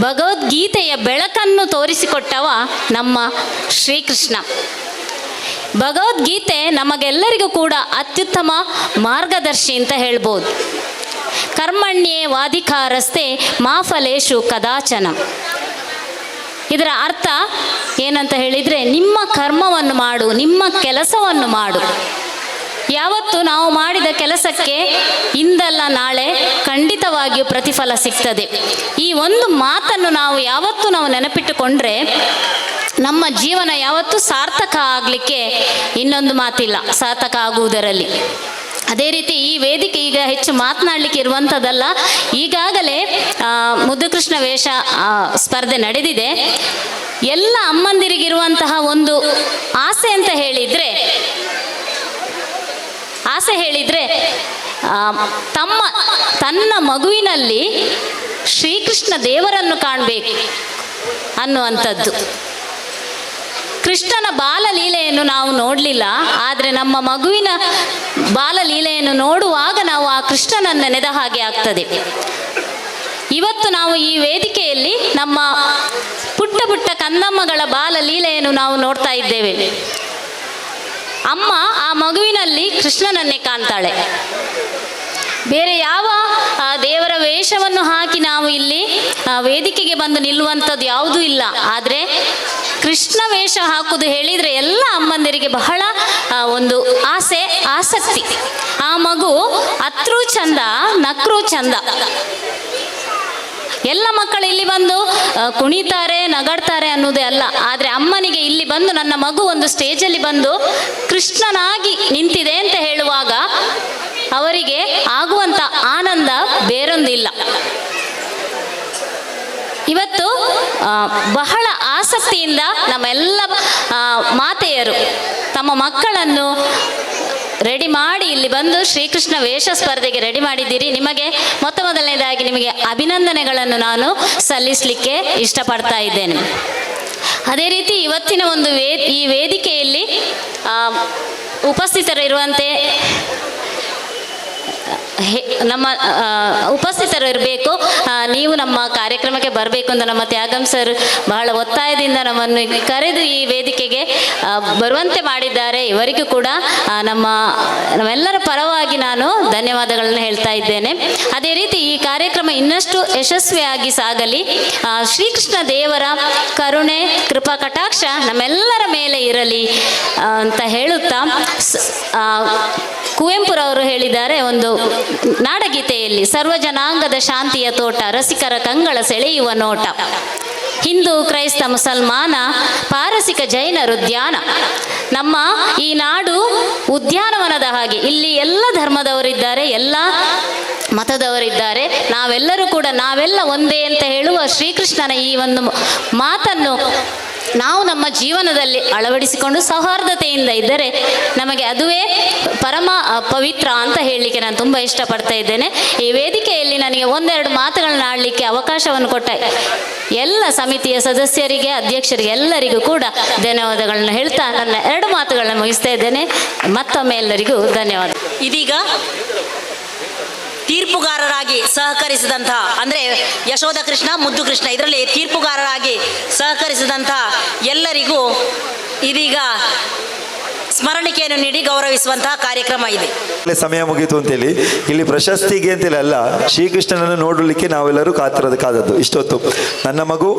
ಭಗವದ್ಗೀತೆಯ ಬೆಳಕನ್ನು ತೋರಿಸಿಕೊಟ್ಟವ ನಮ್ಮ ಶ್ರೀಕೃಷ್ಣ. ಭಗವದ್ಗೀತೆ ನಮಗೆಲ್ಲರಿಗೂ ಕೂಡ ಅತ್ಯುತ್ತಮ ಮಾರ್ಗದರ್ಶಿ ಅಂತ ಹೇಳ್ಬೋದು. ಕರ್ಮಣ್ಯೇ ವಾಧಿಕಾರಸ್ತೆ ಮಾ ಫಲೇಶು ಕದಾಚನ. ಇದರ ಅರ್ಥ ಏನಂತ ಹೇಳಿದರೆ, ನಿಮ್ಮ ಕರ್ಮವನ್ನು ಮಾಡು, ನಿಮ್ಮ ಕೆಲಸವನ್ನು ಮಾಡು. ಯಾವತ್ತು ನಾವು ಮಾಡಿದ ಕೆಲಸಕ್ಕೆ ಇಂದಲ್ಲ ನಾಳೆ ಖಂಡಿತವಾಗಿಯೂ ಪ್ರತಿಫಲ ಸಿಗ್ತದೆ. ಈ ಒಂದು ಮಾತನ್ನು ಯಾವತ್ತು ನಾವು ನೆನಪಿಟ್ಟುಕೊಂಡ್ರೆ ನಮ್ಮ ಜೀವನ ಯಾವತ್ತೂ ಸಾರ್ಥಕ ಆಗಲಿಕ್ಕೆ ಇನ್ನೊಂದು ಮಾತಿಲ್ಲ, ಸಾರ್ಥಕ ಆಗುವುದರಲ್ಲಿ. ಅದೇ ರೀತಿ ಈ ವೇದಿಕೆ ಈಗ ಹೆಚ್ಚು ಮಾತನಾಡಲಿಕ್ಕೆ ಇರುವಂಥದ್ದಲ್ಲ. ಈಗಾಗಲೇ ಮುದ್ದುಕೃಷ್ಣ ವೇಷ ಸ್ಪರ್ಧೆ ನಡೆದಿದೆ. ಎಲ್ಲ ಅಮ್ಮಂದಿರಿಗಿರುವಂತಹ ಒಂದು ಆಸೆ ಹೇಳಿದರೆ ತನ್ನ ಮಗುವಿನಲ್ಲಿ ಶ್ರೀಕೃಷ್ಣ ದೇವರನ್ನು ಕಾಣಬೇಕು ಅನ್ನುವಂಥದ್ದು. ಕೃಷ್ಣನ ಬಾಲಲೀಲೆಯನ್ನು ನಾವು ನೋಡಲಿಲ್ಲ, ಆದರೆ ನಮ್ಮ ಮಗುವಿನ ಬಾಲಲೀಲೆಯನ್ನು ನೋಡುವಾಗ ನಾವು ಆ ಕೃಷ್ಣನನ್ನು ನೆನೆದ ಹಾಗೆ ಆಗ್ತದೆ. ಇವತ್ತು ನಾವು ಈ ವೇದಿಕೆಯಲ್ಲಿ ನಮ್ಮ ಪುಟ್ಟ ಪುಟ್ಟ ಕಂದಮ್ಮಗಳ ಬಾಲಲೀಲೆಯನ್ನು ನಾವು ನೋಡ್ತಾ ಇದ್ದೇವೆ. ಅಮ್ಮ ಆ ಮಗುವಿನಲ್ಲಿ ಕೃಷ್ಣನನ್ನೇ ಕಾಣ್ತಾಳೆ. ಬೇರೆ ಯಾವ ದೇವರ ವೇಷವನ್ನು ಹಾಕಿ ನಾವು ಇಲ್ಲಿ ವೇದಿಕೆಗೆ ಬಂದು ನಿಲ್ಲುವಂಥದ್ದು ಯಾವುದೂ ಇಲ್ಲ. ಆದರೆ ಕೃಷ್ಣ ವೇಷ ಹಾಕುವುದು ಹೇಳಿದರೆ ಎಲ್ಲ ಅಮ್ಮಂದಿರಿಗೆ ಬಹಳ ಒಂದು ಆಸಕ್ತಿ. ಆ ಮಗು ಅತ್ರೂ ಚಂದ, ನಕ್ರೂ ಚಂದ. ಎಲ್ಲ ಮಕ್ಕಳು ಇಲ್ಲಿ ಬಂದು ಕುಣಿತಾರೆ, ನಗಾಡ್ತಾರೆ ಅನ್ನೋದೇ ಅಲ್ಲ. ಆದರೆ ಅಮ್ಮನಿಗೆ ಇಲ್ಲಿ ಬಂದು ನನ್ನ ಮಗು ಒಂದು ಸ್ಟೇಜಲ್ಲಿ ಬಂದು ಕೃಷ್ಣನಾಗಿ ನಿಂತಿದೆ ಅಂತ ಹೇಳುವಾಗ ಅವರಿಗೆ ಆಗುವಂಥ ಆನಂದ ಬೇರೊಂದಿಲ್ಲ. ಇವತ್ತು ಬಹಳ ಆಸಕ್ತಿಯಿಂದ ನಮ್ಮೆಲ್ಲ ಮಾತೆಯರು ತಮ್ಮ ಮಕ್ಕಳನ್ನು ರೆಡಿ ಮಾಡಿ ಇಲ್ಲಿ ಬಂದು ಶ್ರೀಕೃಷ್ಣ ವೇಷ ಸ್ಪರ್ಧೆಗೆ ರೆಡಿ ಮಾಡಿದ್ದೀರಿ. ನಿಮಗೆ ಮೊದಲನೇದಾಗಿ ನಿಮಗೆ ಅಭಿನಂದನೆಗಳನ್ನು ನಾನು ಸಲ್ಲಿಸಲಿಕ್ಕೆ ಇಷ್ಟಪಡ್ತಾ ಇದ್ದೇನೆ. ಅದೇ ರೀತಿ ಇವತ್ತಿನ ಒಂದು ಈ ವೇದಿಕೆಯಲ್ಲಿ ಉಪಸ್ಥಿತರಿರುವಂತೆ ನಮ್ಮ ಉಪಸ್ಥಿತರು ಇರಬೇಕು. ನೀವು ನಮ್ಮ ಕಾರ್ಯಕ್ರಮಕ್ಕೆ ಬರಬೇಕು ಅಂತ ನಮ್ಮ ತ್ಯಾಗಂ ಸರ್ ಬಹಳ ಒತ್ತಾಯದಿಂದ ಕರೆದು ಈ ವೇದಿಕೆಗೆ ಬರುವಂತೆ ಮಾಡಿದ್ದಾರೆ. ಇವರಿಗೂ ಕೂಡ ನಮ್ಮೆಲ್ಲರ ಪರವಾಗಿ ನಾನು ಧನ್ಯವಾದಗಳನ್ನು ಹೇಳ್ತಾ ಇದ್ದೇನೆ. ಅದೇ ರೀತಿ ಈ ಕಾರ್ಯಕ್ರಮ ಇನ್ನಷ್ಟು ಯಶಸ್ವಿಯಾಗಿ ಸಾಗಲಿ. ಶ್ರೀಕೃಷ್ಣ ದೇವರ ಕರುಣೆ, ಕೃಪಾ ಕಟಾಕ್ಷ ನಮ್ಮೆಲ್ಲರ ಮೇಲೆ ಇರಲಿ ಅಂತ ಹೇಳುತ್ತಾ, ಕುವೆಂಪುರವರು ಹೇಳಿದ್ದಾರೆ ಒಂದು ನಾಡಗೀತೆಯಲ್ಲಿ, ಸರ್ವ ಜನಾಂಗದ ಶಾಂತಿಯ ತೋಟ, ರಸಿಕರ ಕಂಗಳ ಸೆಳೆಯುವ ನೋಟ. ಹಿಂದೂ ಕ್ರೈಸ್ತ ಮುಸಲ್ಮಾನ ಪಾರಸಿಕ ಜೈನರು ಧ್ಯಾನ. ನಮ್ಮ ಈ ನಾಡು ಉದ್ಯಾನವನದ ಹಾಗೆ, ಇಲ್ಲಿ ಎಲ್ಲ ಧರ್ಮದವರಿದ್ದಾರೆ, ಎಲ್ಲ ಮತದವರಿದ್ದಾರೆ. ನಾವೆಲ್ಲರೂ ಕೂಡ ನಾವೆಲ್ಲ ಒಂದೇ ಅಂತ ಹೇಳುವ ಶ್ರೀಕೃಷ್ಣನ ಈ ಒಂದು ಮಾತನ್ನು ನಾವು ನಮ್ಮ ಜೀವನದಲ್ಲಿ ಅಳವಡಿಸಿಕೊಂಡು ಸೌಹಾರ್ದತೆಯಿಂದ ಇದ್ದರೆ ನಮಗೆ ಅದುವೇ ಪರಮ ಪವಿತ್ರ ಅಂತ ಹೇಳಲಿಕ್ಕೆ ನಾನು ತುಂಬ ಇಷ್ಟಪಡ್ತಾ ಇದ್ದೇನೆ. ಈ ವೇದಿಕೆಯಲ್ಲಿ ನನಗೆ ಒಂದೆರಡು ಮಾತುಗಳನ್ನ ಆಡಲಿಕ್ಕೆ ಅವಕಾಶವನ್ನು ಕೊಟ್ಟ ಎಲ್ಲ ಸಮಿತಿಯ ಸದಸ್ಯರಿಗೆ, ಅಧ್ಯಕ್ಷರಿಗೆ ಎಲ್ಲರಿಗೂ ಕೂಡ ಧನ್ಯವಾದಗಳನ್ನು ಹೇಳ್ತಾ ನನ್ನ 2 ಮಾತುಗಳನ್ನ ಮುಗಿಸ್ತಾ ಇದ್ದೇನೆ. ಮತ್ತೊಮ್ಮೆ ಎಲ್ಲರಿಗೂ ಧನ್ಯವಾದ. ಇದೀಗ ತೀರ್ಪುಗಾರರಾಗಿ ಸಹಕರಿಸಿದಂತಹ ಅಂದರೆ ಯಶೋಧ ಕೃಷ್ಣ, ಮುದ್ದು ಕೃಷ್ಣ, ಇದರಲ್ಲಿ ತೀರ್ಪುಗಾರರಾಗಿ ಸಹಕರಿಸಿದಂತಹ ಎಲ್ಲರಿಗೂ ಇದೀಗ ಸ್ಮರಣಿಕೆಯನ್ನು ನೀಡಿ ಗೌರವಿಸುವಂತಹ ಕಾರ್ಯಕ್ರಮ ಇದೆ. ಸಮಯ ಮುಗೀತು ಅಂತೇಳಿ ಇಲ್ಲಿ ಪ್ರಶಸ್ತಿಗೆ ಅಂತೇಳಿ ಅಲ್ಲ, ಶ್ರೀಕೃಷ್ಣನನ್ನು ನೋಡಲಿಕ್ಕೆ ನಾವೆಲ್ಲರೂ ಕಾದದ್ದು. ಇಷ್ಟೊತ್ತು ನನ್ನ ಮಗು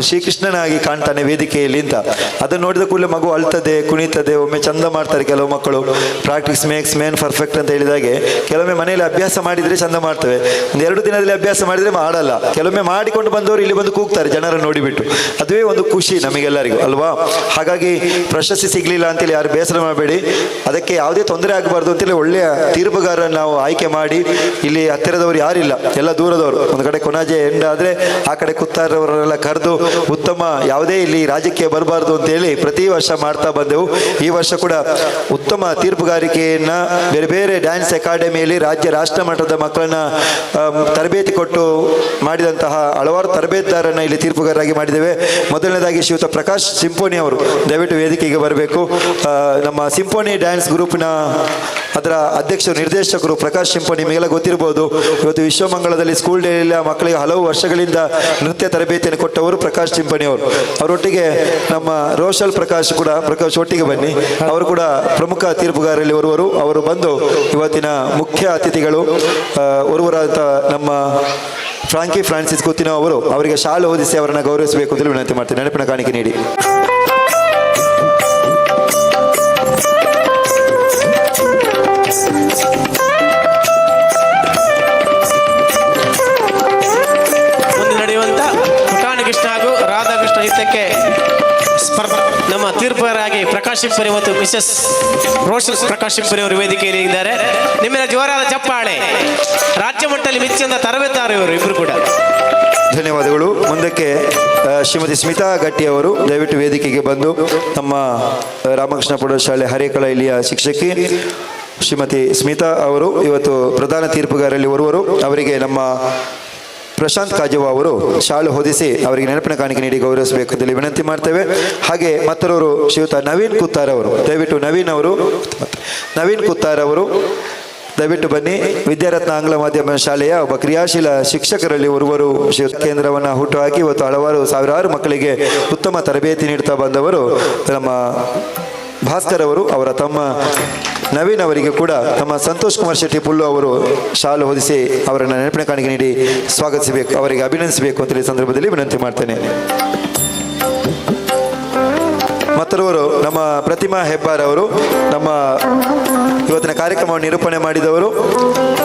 ಶ್ರೀಕೃಷ್ಣನಾಗಿ ಕಾಣ್ತಾನೆ ವೇದಿಕೆಯಲ್ಲಿ ಅಂತ, ಅದನ್ನು ನೋಡಿದ ಕೂಡಲೇ ಮಗು ಅಳ್ತದೆ, ಕುಣಿತದೆ, ಒಮ್ಮೆ ಚಂದ ಮಾಡ್ತಾರೆ ಕೆಲವು ಮಕ್ಕಳು. ಪ್ರಾಕ್ಟೀಸ್ ಮೇಕ್ಸ್ ಮ್ಯಾನ್ ಪರ್ಫೆಕ್ಟ್ ಅಂತ ಹೇಳಿದಾಗೆ ಕೆಲವೊಮ್ಮೆ ಮನೆಯಲ್ಲಿ ಅಭ್ಯಾಸ ಮಾಡಿದರೆ ಚಂದ ಮಾಡ್ತೇವೆ, 1-2 ದಿನದಲ್ಲಿ ಅಭ್ಯಾಸ ಮಾಡಿದರೆ ಮಾಡಲ್ಲ. ಕೆಲವೊಮ್ಮೆ ಮಾಡಿಕೊಂಡು ಬಂದವರು ಇಲ್ಲಿ ಬಂದು ಕೂಗ್ತಾರೆ ಜನರನ್ನು ನೋಡಿಬಿಟ್ಟು, ಅದುವೇ ಒಂದು ಖುಷಿ ನಮಗೆಲ್ಲರಿಗೂ ಅಲ್ವಾ. ಹಾಗಾಗಿ ಪ್ರಶಸ್ತಿ ಸಿಗಲಿಲ್ಲ ಅಂತೇಳಿ ಯಾರು ಬೇಸರ ಮಾಡಬೇಡಿ, ಅದಕ್ಕೆ ಯಾವುದೇ ತೊಂದರೆ ಆಗಬಾರ್ದು ಅಂತೇಳಿ ಒಳ್ಳೆಯ ತೀರ್ಪುಗಾರರನ್ನು ನಾವು ಆಯ್ಕೆ ಮಾಡಿ, ಇಲ್ಲಿ ಹತ್ತಿರದವರು ಯಾರಿಲ್ಲ, ಎಲ್ಲ ದೂರದವರು. ಒಂದು ಕಡೆ ಕೊನಾಜೆ ಎಂಡ್ ಆದರೆ ಆ ಕಡೆ ಕುತ್ತಾರವರೆಲ್ಲ ಕರೆದು ಉತ್ತಮ ಯಾವುದೇ ಇಲ್ಲಿ ರಾಜಕೀಯ ಬರಬಾರ್ದು ಅಂತೇಳಿ ಪ್ರತಿ ವರ್ಷ ಮಾಡ್ತಾ ಬಂದೆವು. ಈ ವರ್ಷ ಕೂಡ ಉತ್ತಮ ತೀರ್ಪುಗಾರಿಕೆಯನ್ನು ಬೇರೆ ಬೇರೆ ಡ್ಯಾನ್ಸ್ ಅಕಾಡೆಮಿಯಲ್ಲಿ ರಾಜ್ಯ ರಾಷ್ಟ್ರ ಮಟ್ಟದ ಮಕ್ಕಳನ್ನ ತರಬೇತಿ ಕೊಟ್ಟು ಮಾಡಿದಂತಹ ಹಲವಾರು ತರಬೇತುದಾರರನ್ನು ಇಲ್ಲಿ ತೀರ್ಪುಗಾರರಾಗಿ ಮಾಡಿದ್ದೇವೆ. ಮೊದಲನೇದಾಗಿ ಶ್ರೀಯುತ ಪ್ರಕಾಶ್ ಸಿಂಪೋನಿ ಅವರು ದಯವಿಟ್ಟು ವೇದಿಕೆಗೆ ಬರಬೇಕು. ನಮ್ಮ ಸಿಂಫೋನಿ ಡ್ಯಾನ್ಸ್ ಗ್ರೂಪ್ನ ಅದರ ಅಧ್ಯಕ್ಷರು, ನಿರ್ದೇಶಕರು ಪ್ರಕಾಶ್ ಸಿಂಫೋನಿ, ನಿಮಗೆಲ್ಲ ಗೊತ್ತಿರ್ಬೋದು. ಇವತ್ತು ವಿಶ್ವಮಂಗಳದಲ್ಲಿ ಸ್ಕೂಲ್ ಡೇ ಇಲ್ಲ ಮಕ್ಕಳಿಗೆ ಹಲವು ವರ್ಷಗಳಿಂದ ನೃತ್ಯ ತರಬೇತಿಯನ್ನು ಕೊಟ್ಟವರು ಪ್ರಕಾಶ್ ಸಿಂಫೋನಿ ಅವರು. ಅವರೊಟ್ಟಿಗೆ ನಮ್ಮ ರೋಷಲ್ ಪ್ರಕಾಶ್ ಒಟ್ಟಿಗೆ ಬನ್ನಿ, ಅವರು ಕೂಡ ಪ್ರಮುಖ ತೀರ್ಪುಗಾರರಲ್ಲಿ ಒರುವರು. ಅವರು ಬಂದು ಇವತ್ತಿನ ಮುಖ್ಯ ಅತಿಥಿಗಳು ಒರುವರಾದ ನಮ್ಮ ಫ್ರಾಂಕಿ ಫ್ರಾನ್ಸಿಸ್ ಕುತ್ತಿನೋ ಅವರು, ಅವರಿಗೆ ಶಾಲು ಓದಿಸಿ ಅವರನ್ನು ಗೌರವಿಸಬೇಕು ಅಂತ ವಿನಂತಿ ಮಾಡ್ತೀನಿ. ನೆನಪಿನ ಕಾಣಿಕೆ ನೀಡಿ. ಮುಂದೆ ನಡೆಯುವಂತ ಪುಟಾಣಕೃಷ್ಣ ಹಾಗೂ ರಾಧಾಕೃಷ್ಣ ಹಿತಕ್ಕೆ ನಮ್ಮ ತೀರ್ಪುಗಾರರಾಗಿ ಪ್ರಕಾಶ್ ಸಿಂಪರಿ ಮತ್ತು ಮಿಸಸ್ ರೋಷನ್ ಪ್ರಕಾಶ್ ಸಿಂಪರಿ ಅವರು ವೇದಿಕೆಯಲ್ಲಿ ಇದ್ದಾರೆ. ನಿಮ್ಮೆಲ್ಲ ಜೋರಾದ ಚಪ್ಪಾಳೆ. ರಾಜ್ಯ ಮಟ್ಟದಲ್ಲಿ ಮಿಂಚಿದ ತರಬೇತಾರು ಇವರು ಇಬ್ಬರು ಕೂಡ. ಧನ್ಯವಾದಗಳು. ಮುಂದಕ್ಕೆ ಶ್ರೀಮತಿ ಸ್ಮಿತಾ ಗಟ್ಟಿ ಅವರು ದಯವಿಟ್ಟು ವೇದಿಕೆಗೆ ಬಂದು, ನಮ್ಮ ರಾಮಕೃಷ್ಣ ಪ್ರೌಢಶಾಲೆ ಹರೇಕಳ ಇಲ್ಲಿಯ ಶಿಕ್ಷಕಿ ಶ್ರೀಮತಿ ಸ್ಮಿತಾ ಅವರು ಇವತ್ತು ಪ್ರಧಾನ ತೀರ್ಪುಗಾರರಲ್ಲಿ ಒರುವರು. ಅವರಿಗೆ ನಮ್ಮ ಪ್ರಶಾಂತ್ ಕಾಜವ ಅವರು ಶಾಲು ಹೊದಿಸಿ ಅವರಿಗೆ ನೆನಪಿನ ಕಾಣಿಕೆ ನೀಡಿ ಗೌರವಿಸಬೇಕು ಅಂತೇಳಿ ವಿನಂತಿ ಮಾಡ್ತೇವೆ. ಹಾಗೆ ಮತ್ತವರು ಶ್ರೀಯುತ ನವೀನ್ ಕುತ್ತಾರ್ ಅವರು, ದಯವಿಟ್ಟು ನವೀನ್ ಕುತ್ತಾರ್ ಅವರು ದಯವಿಟ್ಟು ಬನ್ನಿ. ವಿದ್ಯಾರತ್ನ ಆಂಗ್ಲ ಮಾಧ್ಯಮ ಶಾಲೆಯ ಒಬ್ಬ ಕ್ರಿಯಾಶೀಲ ಶಿಕ್ಷಕರಲ್ಲಿ ಒರುವರು. ಕೇಂದ್ರವನ್ನು ಹುಟ್ಟುಹಾಕಿ ಇವತ್ತು ಸಾವಿರಾರು ಮಕ್ಕಳಿಗೆ ಉತ್ತಮ ತರಬೇತಿ ನೀಡ್ತಾ ಬಂದವರು ನಮ್ಮ ಭಾಸ್ಕರ್ ಅವರು. ಅವರ ತಮ್ಮ ನವೀನ್ ಅವರಿಗೆ ಕೂಡ ನಮ್ಮ ಸಂತೋಷ್ ಕುಮಾರ್ ಶೆಟ್ಟಿ ಪುಲ್ಲು ಅವರು ಶಾಲು ಹೊದಿಸಿ ಅವರನ್ನು ನೆನಪಿನ ಕಾಣಿಕೆ ನೀಡಿ ಸ್ವಾಗತಿಸಬೇಕು, ಅವರಿಗೆ ಅಭಿನಂದಿಸಬೇಕು ಅಂತೇಳಿ ಸಂದರ್ಭದಲ್ಲಿ ವಿನಂತಿ ಮಾಡ್ತೇನೆ. ಮತ್ತವರು ನಮ್ಮ ಪ್ರತಿಮಾ ಹೆಬ್ಬಾರ್ ಅವರು, ನಮ್ಮ ಇವತ್ತಿನ ಕಾರ್ಯಕ್ರಮವನ್ನು ನಿರೂಪಣೆ ಮಾಡಿದವರು,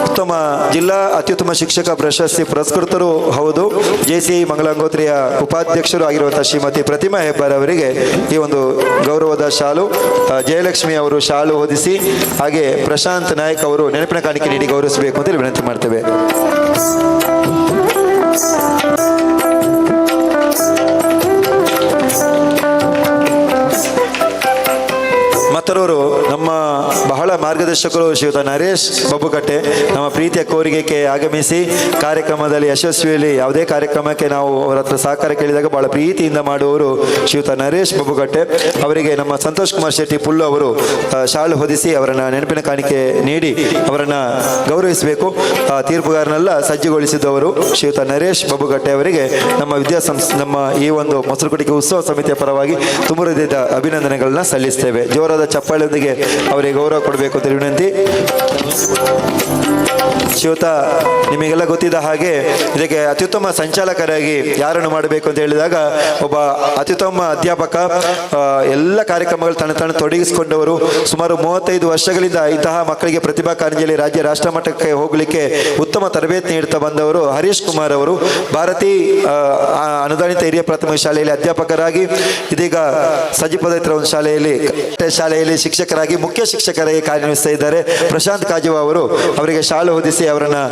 ಉತ್ತಮ ಜಿಲ್ಲಾ ಅತ್ಯುತ್ತಮ ಶಿಕ್ಷಕ ಪ್ರಶಸ್ತಿ ಪುರಸ್ಕೃತರು ಹೌದು, JCI ಮಂಗಳಾಂಗೋತ್ರಿಯ ಉಪಾಧ್ಯಕ್ಷರು ಆಗಿರುವಂತಹ ಶ್ರೀಮತಿ ಪ್ರತಿಮಾ ಹೆಬ್ಬಾರ್ ಅವರಿಗೆ ಈ ಒಂದು ಗೌರವದ ಶಾಲು, ಜಯಲಕ್ಷ್ಮಿ ಅವರು ಶಾಲು ಹೊದಿಸಿ, ಹಾಗೆ ಪ್ರಶಾಂತ್ ನಾಯಕ್ ಅವರು ನೆನಪಿನ ಕಾಣಿಕೆ ನೀಡಿ ಗೌರವಿಸಬೇಕು ಅಂತ ವಿನಂತಿ ಮಾಡ್ತೇವೆ. ಮತ್ತರವರು ನಮ್ಮ ಬಹಳ ಮಾರ್ಗದರ್ಶಕರು ಶ್ರೀಯುತ ನರೇಶ್ ಬಬ್ಬುಕಟ್ಟೆ, ನಮ್ಮ ಪ್ರೀತಿಯ ಕೋರಿಕೆಗೆ ಆಗಮಿಸಿ ಕಾರ್ಯಕ್ರಮದಲ್ಲಿ ಯಶಸ್ವಿಯಲ್ಲಿ ಯಾವುದೇ ಕಾರ್ಯಕ್ರಮಕ್ಕೆ ನಾವು ಅವರ ಹತ್ರ ಸಹಕಾರ ಕೇಳಿದಾಗ ಬಹಳ ಪ್ರೀತಿಯಿಂದ ಮಾಡುವವರು ಶ್ರೀಯುತ ನರೇಶ್ ಬಬ್ಬುಕಟ್ಟೆ. ಅವರಿಗೆ ನಮ್ಮ ಸಂತೋಷ್ ಕುಮಾರ್ ಶೆಟ್ಟಿ ಪುಲ್ಲು ಅವರು ಶಾಲು ಹೊದಿಸಿ ಅವರನ್ನು ನೆನಪಿನ ಕಾಣಿಕೆ ನೀಡಿ ಅವರನ್ನು ಗೌರವಿಸಬೇಕು. ತೀರ್ಪುಗಾರನೆಲ್ಲ ಸಜ್ಜುಗೊಳಿಸಿದವರು ಶ್ರೀಯುತ ನರೇಶ್ ಬಬ್ಬುಕಟ್ಟೆ ಅವರಿಗೆ ನಮ್ಮ ಈ ಒಂದು ಮೊಸರುಕುಟಿಕೆ ಉತ್ಸವ ಸಮಿತಿಯ ಪರವಾಗಿ ತುಂಬ ಹೃದಯದ ಅಭಿನಂದನೆಗಳನ್ನ ಸಲ್ಲಿಸ್ತೇವೆ. ಜೋರಾದ ಚಪ್ಪಾಳೆ ಚಪ್ಪಾಳೆಯೊಂದಿಗೆ ಅವರಿಗೆ ಗೌರವ ಕೊಡಬೇಕು ಅಂತ ವಿನಂತಿ. ಶ್ರೀಯುತ ನಿಮಗೆಲ್ಲ ಗೊತ್ತಿದ್ದ ಹಾಗೆ ಇದಕ್ಕೆ ಅತ್ಯುತ್ತಮ ಸಂಚಾಲಕರಾಗಿ ಯಾರನ್ನು ಮಾಡಬೇಕು ಅಂತ ಹೇಳಿದಾಗ ಒಬ್ಬ ಅತ್ಯುತ್ತಮ ಅಧ್ಯಾಪಕ, ಎಲ್ಲ ಕಾರ್ಯಕ್ರಮಗಳು ತನ್ನ ತೊಡಗಿಸಿಕೊಂಡವರು, ಸುಮಾರು 35 ವರ್ಷಗಳಿಂದ ಇಂತಹ ಮಕ್ಕಳಿಗೆ ಪ್ರತಿಭಾ ಕಾರಂಜಿಯಲ್ಲಿ ರಾಜ್ಯ ರಾಷ್ಟ್ರ ಮಟ್ಟಕ್ಕೆ ಹೋಗಲಿಕ್ಕೆ ಉತ್ತಮ ತರಬೇತಿ ನೀಡುತ್ತಾ ಬಂದವರು ಹರೀಶ್ ಕುಮಾರ್ ಅವರು ಭಾರತೀ ಅನುದಾನಿತ ಹಿರಿಯ ಪ್ರಾಥಮಿಕ ಶಾಲೆಯಲ್ಲಿ ಅಧ್ಯಾಪಕರಾಗಿ, ಇದೀಗ ಸಜಿಪದತ್ರ ಒಂದು ಶಾಲೆಯಲ್ಲಿ ಶಿಕ್ಷಕರಾಗಿ, ಮುಖ್ಯ ಶಿಕ್ಷಕರಾಗಿ ಕಾರ್ಯನಿರ್ವಹಿಸ್ತಾ ಇದ್ದಾರೆ. ಪ್ರಶಾಂತ್ ಕಾಜುವ ಅವರು ಅವರಿಗೆ ಶಾಲು ಹೊದಿಸಿ ಅವರನ್ನು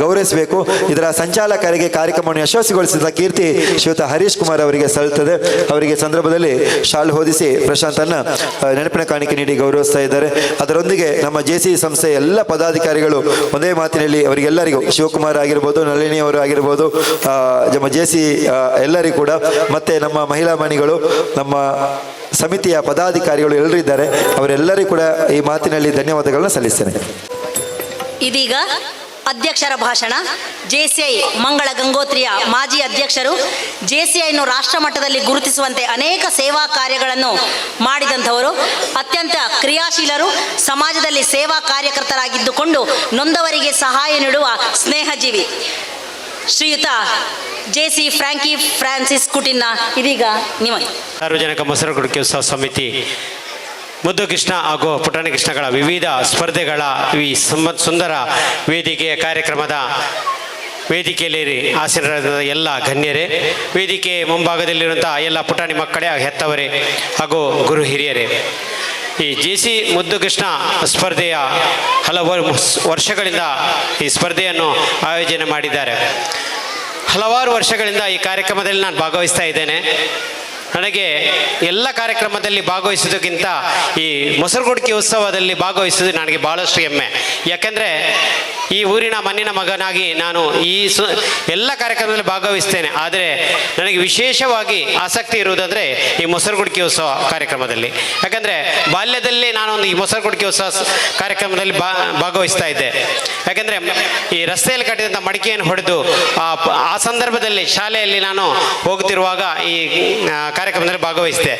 ಗೌರವಿಸಬೇಕು. ಇದರ ಸಂಚಾಲಕರಿಗೆ ಕಾರ್ಯಕ್ರಮವನ್ನು ಯಶಸ್ವಿಗೊಳಿಸಿದ ಕೀರ್ತಿ ಶ್ರೀಯುತ ಹರೀಶ್ ಕುಮಾರ್ ಅವರಿಗೆ ಸಲ್ಲುತ್ತದೆ. ಅವರಿಗೆ ಸಂದರ್ಭದಲ್ಲಿ ಶಾಲು ಹೊದಿಸಿ ಪ್ರಶಾಂತನ್ನ ನೆನಪಿನ ಕಾಣಿಕೆ ನೀಡಿ ಗೌರವಿಸ್ತಾ ಇದ್ದಾರೆ. ಅದರೊಂದಿಗೆ ನಮ್ಮ JC ಸಂಸ್ಥೆಯ ಎಲ್ಲ ಪದಾಧಿಕಾರಿಗಳು ಒಂದೇ ಮಾತಿನಲ್ಲಿ ಅವರಿಗೆಲ್ಲರಿಗೂ, ಶಿವಕುಮಾರ್ ಆಗಿರ್ಬೋದು, ನಳಿನಿ ಅವರು ಆಗಿರ್ಬೋದು, ನಮ್ಮ JC ಎಲ್ಲರಿಗೂ ಕೂಡ, ಮತ್ತೆ ನಮ್ಮ ಮಹಿಳಾ ಮಣಿಗಳು, ನಮ್ಮ ಸಮಿತಿಯ ಪದಾಧಿಕಾರಿಗಳು ಎಲ್ಲರೂ ಇದ್ದಾರೆ, ಅವರೆಲ್ಲರಿಗೂ ಕೂಡ ಈ ಮಾತಿನಲ್ಲಿ ಧನ್ಯವಾದಗಳನ್ನು ಸಲ್ಲಿಸ್ತೇನೆ. ಇದೀಗ ಅಧ್ಯಕ್ಷರ ಭಾಷಣ. JCI ಮಂಗಳ ಗಂಗೋತ್ರಿಯ ಮಾಜಿ ಅಧ್ಯಕ್ಷರು, JCIಯನ್ನು ರಾಷ್ಟ್ರ ಮಟ್ಟದಲ್ಲಿ ಗುರುತಿಸುವಂತೆ ಅನೇಕ ಸೇವಾ ಕಾರ್ಯಗಳನ್ನು ಮಾಡಿದಂಥವರು, ಅತ್ಯಂತ ಕ್ರಿಯಾಶೀಲರು, ಸಮಾಜದಲ್ಲಿ ಸೇವಾ ಕಾರ್ಯಕರ್ತರಾಗಿದ್ದುಕೊಂಡು ನೊಂದವರಿಗೆ ಸಹಾಯ ನೀಡುವ ಸ್ನೇಹಜೀವಿ ಶ್ರೀಯುತ JC ಫ್ರಾನ್ಸಿಸ್ ಕುಟಿನ್ನ ಇದೀಗ ನಿಮಗೆ. ಸಾರ್ವಜನಿಕ ಮೊಸರುಗುಡಿಕೆ ಉತ್ಸವ ಸಮಿತಿ ಮುದ್ದು ಕೃಷ್ಣ ಹಾಗೂ ಪುಟಾಣಿ ಕೃಷ್ಣಗಳ ವಿವಿಧ ಸ್ಪರ್ಧೆಗಳ ಈ ಸುಂದರ ವೇದಿಕೆಯ ಕಾರ್ಯಕ್ರಮದ ವೇದಿಕೆಯಲ್ಲಿ ಆಸೀನರಾದ ಎಲ್ಲ ಗಣ್ಯರೇ, ವೇದಿಕೆ ಮುಂಭಾಗದಲ್ಲಿರುವಂಥ ಎಲ್ಲ ಪುಟಾಣಿ ಮಕ್ಕಳೇ, ಹೆತ್ತವರೇ ಹಾಗೂ ಗುರು ಹಿರಿಯರೇ, ಈ JC ಮುದ್ದು ಕೃಷ್ಣ ಸ್ಪರ್ಧೆಯ ಹಲವು ವರ್ಷಗಳಿಂದ ಈ ಸ್ಪರ್ಧೆಯನ್ನು ಆಯೋಜನೆ ಮಾಡಿದ್ದಾರೆ. ಹಲವಾರು ವರ್ಷಗಳಿಂದ ಈ ಕಾರ್ಯಕ್ರಮದಲ್ಲಿ ನಾನು ಭಾಗವಹಿಸ್ತಾ ಇದ್ದೇನೆ. ನನಗೆ ಎಲ್ಲ ಕಾರ್ಯಕ್ರಮದಲ್ಲಿ ಭಾಗವಹಿಸೋದಕ್ಕಿಂತ ಈ ಮೊಸರುಗುಡಿಕೆ ಉತ್ಸವದಲ್ಲಿ ಭಾಗವಹಿಸೋದು ನನಗೆ ಭಾಳಷ್ಟು ಹೆಮ್ಮೆ. ಯಾಕೆಂದರೆ ಈ ಊರಿನ ಮಣ್ಣಿನ ಮಗನಾಗಿ ನಾನು ಎಲ್ಲ ಕಾರ್ಯಕ್ರಮದಲ್ಲಿ ಭಾಗವಹಿಸ್ತೇನೆ. ಆದರೆ ನನಗೆ ವಿಶೇಷವಾಗಿ ಆಸಕ್ತಿ ಇರುವುದಂದರೆ ಈ ಮೊಸರುಗುಡಿಕೆ ಉತ್ಸವ ಕಾರ್ಯಕ್ರಮದಲ್ಲಿ. ಯಾಕಂದರೆ ಬಾಲ್ಯದಲ್ಲಿ ನಾನೊಂದು ಈ ಮೊಸರುಗುಡಿಕೆ ಉತ್ಸವ ಕಾರ್ಯಕ್ರಮದಲ್ಲಿ ಭಾಗವಹಿಸ್ತಾ ಇದ್ದೆ. ಯಾಕೆಂದರೆ ಈ ರಸ್ತೆಯಲ್ಲಿ ಕಟ್ಟಿದಂಥ ಮಡಿಕೆಯನ್ನು ಹೊಡೆದು ಆ ಸಂದರ್ಭದಲ್ಲಿ ಶಾಲೆಯಲ್ಲಿ ನಾನು ಹೋಗುತ್ತಿರುವಾಗ ಈ ಕಾರ್ಯಕ್ರಮದಲ್ಲಿ ಭಾಗವಹಿಸಿದೆ.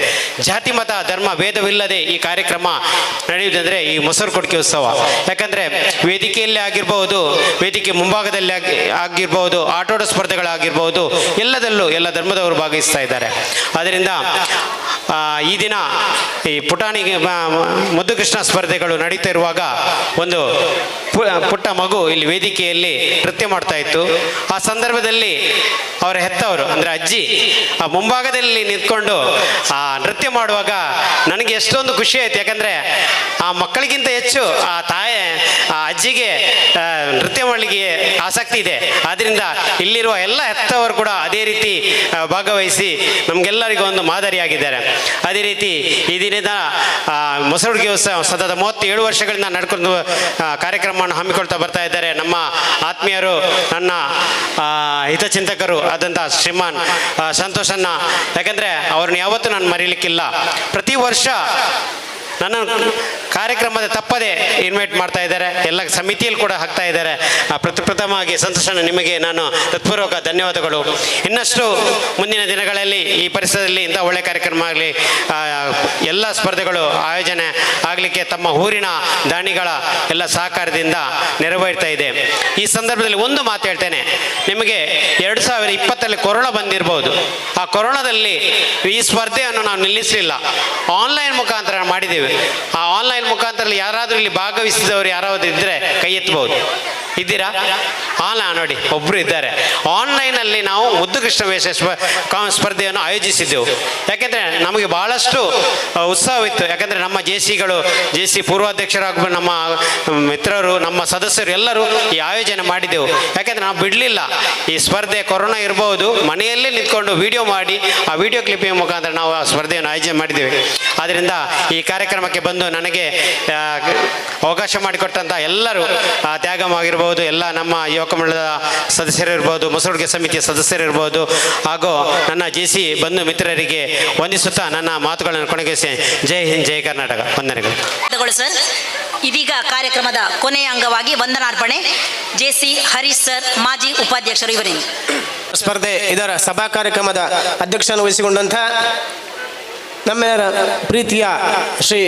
ಜಾತಿ ಮತ ಧರ್ಮ ಭೇದವಿಲ್ಲದೆ ಈ ಕಾರ್ಯಕ್ರಮ ನಡೆಯುವುದಂದರೆ ಈ ಮೊಸರುಗುಡಿಕೆ ಉತ್ಸವ. ಯಾಕಂದರೆ ವೇದಿಕೆಯಲ್ಲಿ ಆಗಿರ್ಬೋದು, ವೇದಿಕೆ ಮುಂಭಾಗದಲ್ಲಿ ಆಗಿರ್ಬೋದು, ಆಟೋಟ ಸ್ಪರ್ಧೆಗಳಾಗಿರ್ಬೋದು, ಎಲ್ಲದಲ್ಲೂ ಎಲ್ಲ ಧರ್ಮದವರು ಭಾಗವಹಿಸ್ತಾ ಇದ್ದಾರೆ. ಆದ್ದರಿಂದ ಈ ದಿನ ಈ ಪುಟಾಣಿ ಮುದ್ದು ಕೃಷ್ಣ ಸ್ಪರ್ಧೆಗಳು ನಡೀತಾ ಇರುವಾಗ ಒಂದು ಪುಟ್ಟ ಮಗು ಇಲ್ಲಿ ವೇದಿಕೆಯಲ್ಲಿ ನೃತ್ಯ ಮಾಡ್ತಾ ಇತ್ತು. ಆ ಸಂದರ್ಭದಲ್ಲಿ ಅವರ ಹೆತ್ತವರು ಅಂದರೆ ಅಜ್ಜಿ ಆ ಮುಂಭಾಗದಲ್ಲಿ ನಿಂತ್ಕೊಂಡು ಆ ನೃತ್ಯ ಮಾಡುವಾಗ ನನಗೆ ಎಷ್ಟೊಂದು ಖುಷಿ ಆಯ್ತು. ಯಾಕಂದರೆ ಆ ಮಕ್ಕಳಿಗಿಂತ ಹೆಚ್ಚು ಆ ಅಜ್ಜಿಗೆ ನೃತ್ಯ ಮಾಡಲಿಕ್ಕೆ ಆಸಕ್ತಿ ಇದೆ. ಆದ್ದರಿಂದ ಇಲ್ಲಿರುವ ಎಲ್ಲ ಹೆತ್ತವರು ಕೂಡ ಅದೇ ರೀತಿ ಭಾಗವಹಿಸಿ ನಮಗೆಲ್ಲರಿಗೂ ಒಂದು ಮಾದರಿಯಾಗಿದ್ದಾರೆ. ಅದೇ ರೀತಿ ಈ ದಿನದ ಮೊಸರುಗುಡಿಕೆ ಉತ್ಸವ ಸತತ 37 ವರ್ಷಗಳಿಂದ ನಡ್ಕೊಂಡು ಕಾರ್ಯಕ್ರಮವನ್ನು ಹಮ್ಮಿಕೊಳ್ತಾ ಬರ್ತಾ ಇದ್ದಾರೆ ನಮ್ಮ ಆತ್ಮೀಯರು, ನನ್ನ ಹಿತಚಿಂತಕರು ಆದಂಥ ಶ್ರೀಮಾನ್ ಸಂತೋಷನ್ನ. ಯಾಕಂದರೆ ಅವ್ರನ್ನ ಯಾವತ್ತೂ ನಾನು ಮರೀಲಿಕ್ಕಿಲ್ಲ. ಪ್ರತಿ ವರ್ಷ ನನ್ನ ಕಾರ್ಯಕ್ರಮದ ತಪ್ಪದೆ ಇನ್ವೈಟ್ ಮಾಡ್ತಾ ಇದ್ದಾರೆ, ಎಲ್ಲ ಸಮಿತಿಯಲ್ಲಿ ಕೂಡ ಹಾಕ್ತಾ ಇದ್ದಾರೆ. ಪ್ರಥಮವಾಗಿ ಸಂತೋಷನ ನಿಮಗೆ ನಾನು ಹೃತ್ಪೂರ್ವಕ ಧನ್ಯವಾದಗಳು. ಇನ್ನಷ್ಟು ಮುಂದಿನ ದಿನಗಳಲ್ಲಿ ಈ ಪರಿಸರದಲ್ಲಿ ಇಂಥ ಒಳ್ಳೆ ಕಾರ್ಯಕ್ರಮ ಆಗಲಿ, ಎಲ್ಲ ಸ್ಪರ್ಧೆಗಳು ಆಯೋಜನೆ ಆಗಲಿಕ್ಕೆ ತಮ್ಮ ಊರಿನ ದಾನಿಗಳ ಎಲ್ಲ ಸಹಕಾರದಿಂದ ನೆರವೇರ್ತಾ ಇದೆ. ಈ ಸಂದರ್ಭದಲ್ಲಿ ಒಂದು ಮಾತು ಹೇಳ್ತೇನೆ, ನಿಮಗೆ 2020 ಕೊರೋನಾ ಬಂದಿರಬಹುದು. ಆ ಕೊರೋನಾದಲ್ಲಿ ಈ ಸ್ಪರ್ಧೆಯನ್ನು ನಾವು ನಿಲ್ಲಿಸಲಿಲ್ಲ, ಆನ್ಲೈನ್ ಮುಖಾಂತರ ಮಾಡಿದ್ದೇವೆ. ಆ ಆನ್ಲೈನ್ ಮುಖಾಂತರ ಯಾರಾದರೂ ಇಲ್ಲಿ ಭಾಗವಹಿಸಿದವರು ಯಾರಾದರೂ ಇದ್ದರೆ ಕೈ ಎತ್ತಬಹುದು. ಇದ್ದೀರಾ? ನೋಡಿ, ಒಬ್ಬರು ಇದ್ದಾರೆ. ಆನ್ಲೈನಲ್ಲಿ ನಾವು ಮುದ್ದು ಕೃಷ್ಣ ವೇಷ ಸ್ಪರ್ಧೆಯನ್ನು ಆಯೋಜಿಸಿದ್ದೆವು. ಯಾಕೆಂದರೆ ನಮಗೆ ಭಾಳಷ್ಟು ಉತ್ಸಾಹವಿತ್ತು. ಯಾಕಂದರೆ ನಮ್ಮ JC ಪೂರ್ವಾಧ್ಯಕ್ಷರಾಗ ನಮ್ಮ ಮಿತ್ರರು, ನಮ್ಮ ಸದಸ್ಯರು ಎಲ್ಲರೂ ಈ ಆಯೋಜನೆ ಮಾಡಿದ್ದೆವು. ಯಾಕೆಂದರೆ ನಾವು ಬಿಡಲಿಲ್ಲ. ಈ ಸ್ಪರ್ಧೆ ಕೊರೋನಾ ಇರಬಹುದು, ಮನೆಯಲ್ಲೇ ನಿಂತ್ಕೊಂಡು ವಿಡಿಯೋ ಮಾಡಿ ಆ ವಿಡಿಯೋ ಕ್ಲಿಪ್ಪಿಂಗ್ ಮುಖಾಂತರ ನಾವು ಆ ಸ್ಪರ್ಧೆಯನ್ನು ಆಯೋಜನೆ ಮಾಡಿದ್ದೇವೆ. ಆದ್ದರಿಂದ ಈ ಕಾರ್ಯಕ್ರಮಕ್ಕೆ ಬಂದು ನನಗೆ ಅವಕಾಶ ಮಾಡಿಕೊಟ್ಟಂಥ ಎಲ್ಲರೂ, ತ್ಯಾಗವಾಗಿರ್ಬೋದು, ಎಲ್ಲ ನಮ್ಮ ಯುವಕ ಮಂಡಳದ ಸದಸ್ಯರಿರ್ಬೋದು, ಮೊಸರುಗುಡಿಕೆ ಸಮಿತಿಯ ಸದಸ್ಯರಿರ್ಬೋದು, ಹಾಗೂ ನನ್ನ JC ಬಂಧು ಮಿತ್ರರಿಗೆ ವಂದಿಸುತ್ತಾ ನನ್ನ ಮಾತುಗಳನ್ನು ಕೊನೆಗೊಳಿಸಿ ಜೈ ಹಿಂದ್, ಜೈ ಕರ್ನಾಟಕ. ವಂದನೆಗಳು ಸರ್. ಇದೀಗ ಕಾರ್ಯಕ್ರಮದ ಕೊನೆಯ ಅಂಗವಾಗಿ ವಂದನಾರ್ಪಣೆ. JC ಹರೀಶ್ ಸರ್, ಮಾಜಿ ಉಪಾಧ್ಯಕ್ಷರು, ಇವರಿಂದ ಸ್ಪರ್ಧೆ ಇದರ ಸಭಾ ಕಾರ್ಯಕ್ರಮದ ಅಧ್ಯಕ್ಷವನ್ನು ವಹಿಸಿಕೊಂಡಂಥ ನಮ್ಮೆಲ್ಲರ ಪ್ರೀತಿಯ ಶ್ರೀ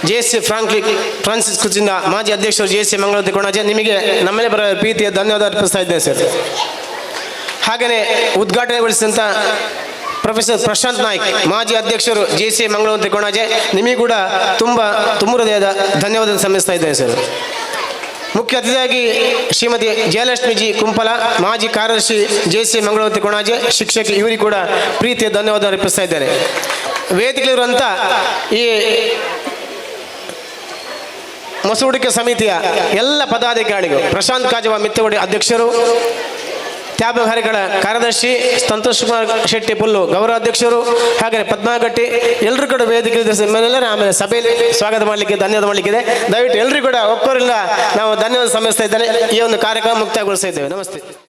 JC ಫ್ರಾನ್ಸಿಸ್ ಕುಚಿಂದ ಮಾಜಿ ಅಧ್ಯಕ್ಷರು JC ಮಂಗಳೂರು ಕೋಣಾಜೆ, ನಿಮಗೆ ನಮ್ಮಲ್ಲೇ ಬರೋ ಪ್ರೀತಿಯ ಧನ್ಯವಾದ ಅರ್ಪಿಸ್ತಾ ಇದ್ದೇನೆ ಸರ್. ಹಾಗೆಯೇ ಉದ್ಘಾಟನೆಗೊಳಿಸಿದಂಥ ಪ್ರೊಫೆಸರ್ ಪ್ರಶಾಂತ್ ನಾಯ್ಕ್ ಮಾಜಿ ಅಧ್ಯಕ್ಷರು JC ಮಂಗಳೂರು ತ್ರಿಕೋಣಾಜೆ, ನಿಮಗೆ ಕೂಡ ತುಂಬ ಹೃದಯದ ಧನ್ಯವಾದ ಸಲ್ಲಿಸ್ತಾ ಇದ್ದೇನೆ ಸರ್. ಮುಖ್ಯ ಅತಿಥಿಯಾಗಿ ಶ್ರೀಮತಿ ಜಯಲಕ್ಷ್ಮಿ ಜಿ ಕುಂಪಲ ಮಾಜಿ ಕಾರ್ಯದರ್ಶಿ JC ಮಂಗಳೂರು ತ್ರಿಕೋಣಾಜೆ, ಶಿಕ್ಷಕಿ, ಇವರಿಗೆ ಕೂಡ ಪ್ರೀತಿಯ ಧನ್ಯವಾದ ಅರ್ಪಿಸ್ತಾ ಇದ್ದೇನೆ. ವೇದಿಕೆಯಲ್ಲಿರುವಂಥ ಈ ಮಸೂಡಿಕೆ ಸಮಿತಿಯ ಎಲ್ಲ ಪದಾಧಿಕಾರಿಗಳು, ಪ್ರಶಾಂತ್ ಕಾಜವ ಮಿತ್ತಗೋಡಿ ಅಧ್ಯಕ್ಷರು, ತ್ಯಾಗಹಾರಿಗಳ ಕಾರ್ಯದರ್ಶಿ ಸಂತೋಷ್ ಕುಮಾರ್ ಶೆಟ್ಟಿ ಪುಲ್ಲು ಗೌರವ ಅಧ್ಯಕ್ಷರು, ಹಾಗೆ ಪದ್ಮಾಗಟ್ಟಿ, ಎಲ್ಲರೂ ಕೂಡ ವೇದಿಕೆ ಆಮೇಲೆ ಸಭೆಯಲ್ಲಿ ಸ್ವಾಗತ ಮಾಡಲಿಕ್ಕೆ ಧನ್ಯವಾದ ಮಾಡಲಿಕ್ಕಿದೆ. ದಯವಿಟ್ಟು ಎಲ್ಲರೂ ಕೂಡ ಒಬ್ಬರಿಲ್ಲ ನಾವು ಧನ್ಯವಾದ ಸಲ್ಲಿಸ್ತಾ ಇದ್ದೇನೆ. ಈ ಒಂದು ಕಾರ್ಯಕ್ರಮ ಮುಕ್ತಾಯಗೊಳಿಸ್ತಾ ಇದ್ದೇವೆ. ನಮಸ್ತೆ.